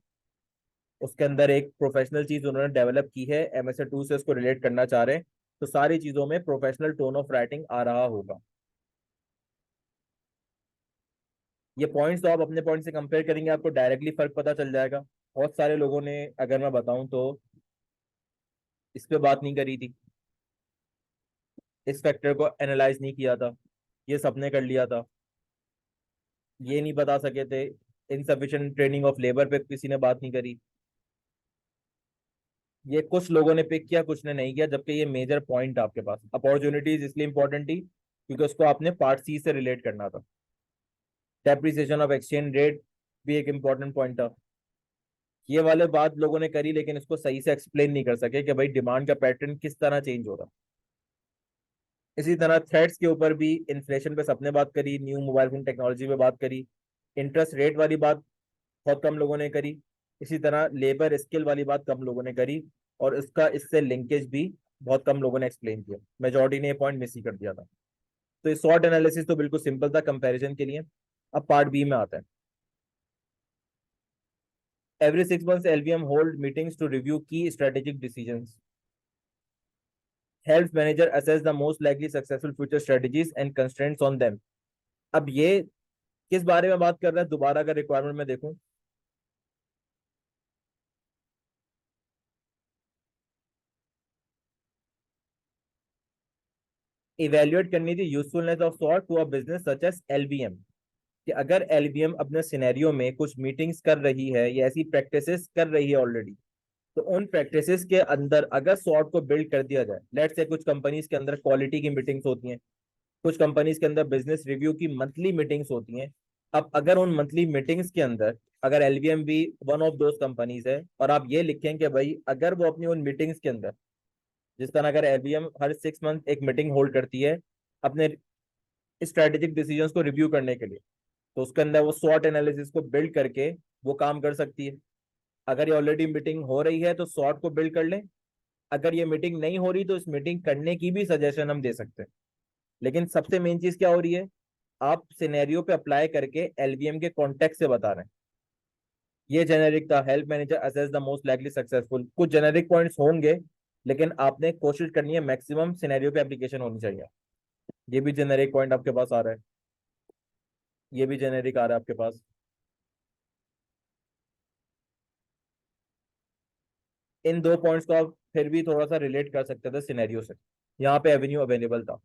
उसके अंदर एक प्रोफेशनल चीज उन्होंने डेवलप की है, MSA 2 से उसको रिलेट करना चाह रहे हैं, तो सारी चीजों में प्रोफेशनल टोन ऑफ राइटिंग आ रहा होगा। ये पॉइंट्स तो आप अपने पॉइंट से कंपेयर करेंगे, आपको डायरेक्टली फर्क पता चल जाएगा। बहुत सारे लोगों ने, अगर मैं बताऊं तो, इस पे बात नहीं करी थी, इस फैक्टर को एनालाइज नहीं किया था, ये सबने कर लिया था। ये नहीं बता सके थे, इनसफिशिएंट ट्रेनिंग ऑफ लेबर पे किसी ने बात नहीं करी। ये कुछ लोगों ने पिक किया, कुछ ने नहीं किया, जबकि ये मेजर पॉइंट आपके पास। अपॉर्चुनिटीज इसलिए इंपॉर्टेंट थी क्योंकि उसको आपने पार्ट सी से रिलेट करना था। डेप्रिसिएशन ऑफ एक्सचेंज रेट भी एक इंपॉर्टेंट पॉइंट था। ये वाले बात लोगों ने करी, लेकिन इसको सही से एक्सप्लेन नहीं कर सके कि भाई डिमांड का पैटर्न किस तरह चेंज हो रहा। इसी तरह थ्रेड्स के ऊपर भी इन्फ्लेशन पे सबने बात करी, न्यू मोबाइल फोन टेक्नोलॉजी पे बात करी, इंटरेस्ट रेट वाली बात बहुत कम लोगों ने करी, इसी तरह लेबर स्किल वाली बात कम लोगों ने करी, और इसका इससे लिंकेज भी बहुत कम लोगों ने एक्सप्लेन किया। मेजोरिटी ने ये पॉइंट मिस ही कर दिया था। तो ये शॉर्ट एनालिसिस तो बिल्कुल सिंपल था कंपैरिजन के लिए। अब पार्ट बी में आता है। Every 6 months LVM hold meetings to review key strategic decisions, help manager assess the most likely successful future strategies and constraints on them. अब ये किस बारे में बात कर रहा है, दोबारा अगर रिक्वायरमेंट में देखूं, इवेल्युएट करनी थी usefulness of SWOT to a business such as LBM. कि अगर एलबीएम अपने सिनेरियो में कुछ मीटिंग्स कर रही है या ऐसी प्रैक्टिसेस कर रही है ऑलरेडी, तो उन प्रैक्टिसेस के अंदर अगर सॉर्ट को बिल्ड कर दिया जाए, लेट्स से कुछ कंपनीज के अंदर क्वालिटी की मीटिंग्स होती हैं, कुछ कंपनीज के अंदर बिजनेस रिव्यू की मंथली मीटिंग्स होती हैं। अब अगर उन मंथली मीटिंग्स के अंदर अगर एलवीएम भी वन ऑफ दोज कंपनीज है, और आप ये लिखें कि भाई अगर वो अपनी उन मीटिंग्स के अंदर, जिस तरह अगर एलवीएम हर 6 मंथ एक मीटिंग होल्ड करती है अपने स्ट्रेटेजिक डिसीजंस को रिव्यू करने के लिए, तो उसके अंदर वो स्वॉट एनालिसिस को बिल्ड करके वो काम कर सकती है। अगर ये ऑलरेडी मीटिंग हो रही है तो स्वॉट को बिल्ड कर लें, अगर ये मीटिंग नहीं हो रही तो इस मीटिंग करने की भी सजेशन हम दे सकते हैं। लेकिन सबसे मेन चीज क्या हो रही है, आप सिनेरियो पे अप्लाई करके एलवीएम के कॉन्टेक्स्ट से बता रहे हैं। ये जेनेरिक था, help manager assess the most likely successful, कुछ जेनेरिक पॉइंट्स होंगे, लेकिन आपने कोशिश करनी है मैक्सिमम सिनेरियो पे एप्लीकेशन होनी चाहिए। ये भी जेनेरिक पॉइंट आपके पास आ रहा है, ये भी जेनेरिक आ रहा है आपके पास। इन दो पॉइंट्स को आप फिर भी थोड़ा सा रिलेट कर सकते थे सिनेरियो से। यहाँ पे एवेन्यू अवेलेबल था।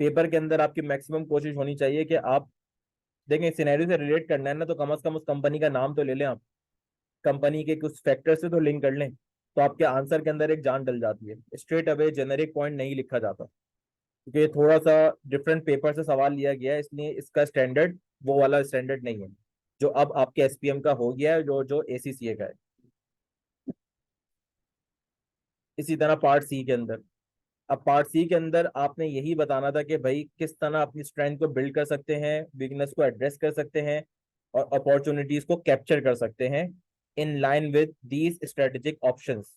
पेपर के अंदर आपकी मैक्सिमम कोशिश होनी चाहिए कि आप देखें, सिनेरियो से रिलेट करना है ना, तो कम से कम उस कंपनी का नाम तो ले लें आप, कंपनी के कुछ फैक्टर से तो लिंक कर लें, तो आपके आंसर के अंदर एक जान डल जाती है। स्ट्रेट अवे जेनेरिक पॉइंट नहीं लिखा जाता, क्योंकि ये थोड़ा सा डिफरेंट पेपर से सवाल लिया गया है, इसलिए इसका स्टैंडर्ड वो वाला स्टैंडर्ड नहीं है जो अब आपके एसपीएम का हो गया है, जो जो एसीसीए का है। इसी तरह पार्ट सी के अंदर, अब पार्ट सी के अंदर आपने यही बताना था कि भाई किस तरह अपनी स्ट्रेंथ को बिल्ड कर सकते हैं, वीकनेस को एड्रेस कर सकते हैं, और अपॉर्चुनिटीज को कैप्चर कर सकते हैं इन line with these strategic options.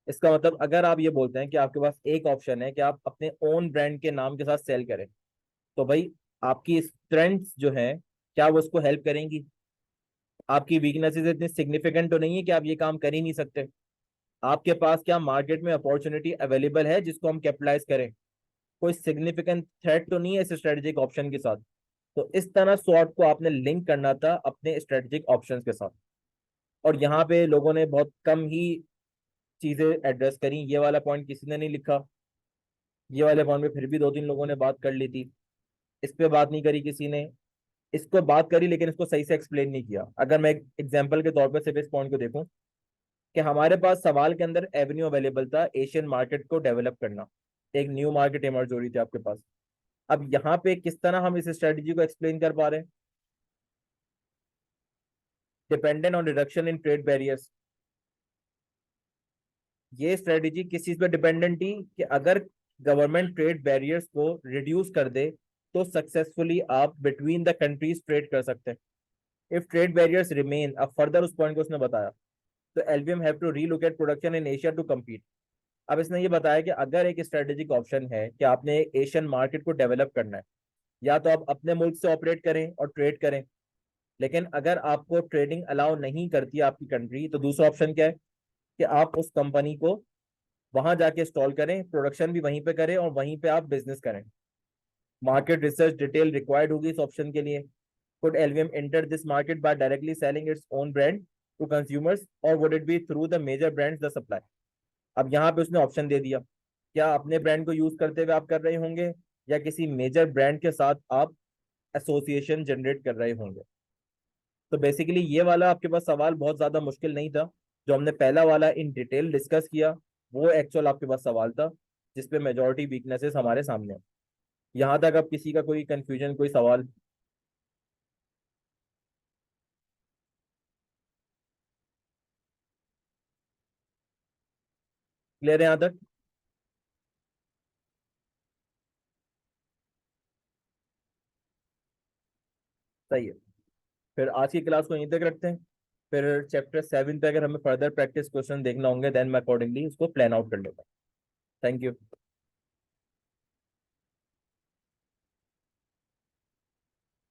इसका मतलब अगर आप ये बोलते हैं कि आपके पास एक ऑप्शन है कि आप अपने ओन ब्रांड के नाम के साथ सेल करें, तो भाई आपकी स्ट्रेंथ्स जो है क्या वो उसको हेल्प करेंगी? आपकी वीकनेसेस इतनी सिग्निफिकेंट तो नहीं है कि आप ये काम कर ही नहीं सकते? आपके पास क्या मार्केट में अपॉर्चुनिटी अवेलेबल है जिसको हम कैपिटलाइज करें? कोई सिग्निफिकेंट थ्रेट तो नहीं है इस स्ट्रेटेजिक ऑप्शन के साथ? तो इस तरह सॉर्ट को आपने लिंक करना था अपने स्ट्रेटेजिक ऑप्शन के साथ। और यहाँ पे लोगों ने बहुत कम ही चीजें एड्रेस करी, ये वाला पॉइंट किसी ने नहीं लिखा। ये वाले पॉइंट पे फिर भी दो तीन लोगों ने बात कर ली थी, इस पे बात नहीं करी किसी ने। इसको बात करी लेकिन इसको सही से एक्सप्लेन नहीं किया। अगर मैं एक एग्जाम्पल के तौर पर सिर्फ इस पॉइंट को देखूं, कि हमारे पास सवाल के अंदर एवेन्यू अवेलेबल था एशियन मार्केट को डेवलप करना, एक न्यू मार्केट इमर्ज हो रही थी आपके पास। अब यहाँ पे किस तरह हम इस स्ट्रेटजी को एक्सप्लेन कर पा रहे हैं? Dependent on reduction in trade barriers. ये स्ट्रेटजी किस चीज पे डिपेंडेंट थी, कि अगर गवर्नमेंट ट्रेड बैरियर्स को रिड्यूस कर दे तो सक्सेसफुली आप बिटवीन द कंट्रीज ट्रेड कर सकते हैं। इफ ट्रेड बैरियर्स रिमेन, अब फर्दर उस पॉइंट को उसने बताया, तो LVM have to relocate production in Asia to compete. अब इसने ये बताया कि अगर एक स्ट्रेटेजिक ऑप्शन है कि आपने एशियन मार्केट को डेवलप करना है, या तो आप अपने मुल्क से ऑपरेट करें और ट्रेड करें, लेकिन अगर आपको ट्रेडिंग अलाउ नहीं करती आपकी कंट्री, तो दूसरा ऑप्शन क्या है कि आप उस कंपनी को वहां जाके इंस्टॉल करें, प्रोडक्शन भी वहीं पे करें और वहीं पे आप बिजनेस करें। मार्केट रिसर्च डिटेल रिक्वायर्ड होगी इस ऑप्शन के लिए। Could LVM enter this market by directly selling its own brand to consumers, और would it be through the major brands the supply? अब यहाँ पे उसने ऑप्शन दे दिया, क्या अपने ब्रांड को यूज करते हुए आप कर रहे होंगे, या किसी मेजर ब्रांड के साथ आप एसोसिएशन जनरेट कर रहे होंगे। तो बेसिकली ये वाला आपके पास सवाल बहुत ज्यादा मुश्किल नहीं था। जो हमने पहला वाला इन डिटेल डिस्कस किया, वो एक्चुअल आपके पास सवाल था जिसपे मेजोरिटी वीकनेसेस हमारे सामने है। यहाँ तक अब किसी का कोई कंफ्यूजन, कोई सवाल? क्लियर है यहाँ तक? सही है। फिर आज की क्लास को यहीं तक रखते हैं। फिर चैप्टर 7 पे अगर हमें फर्दर प्रैक्टिस क्वेश्चन देखना होंगे, देन मैं अकॉर्डिंगली उसको प्लान आउट कर लेता हूँ। Thank you.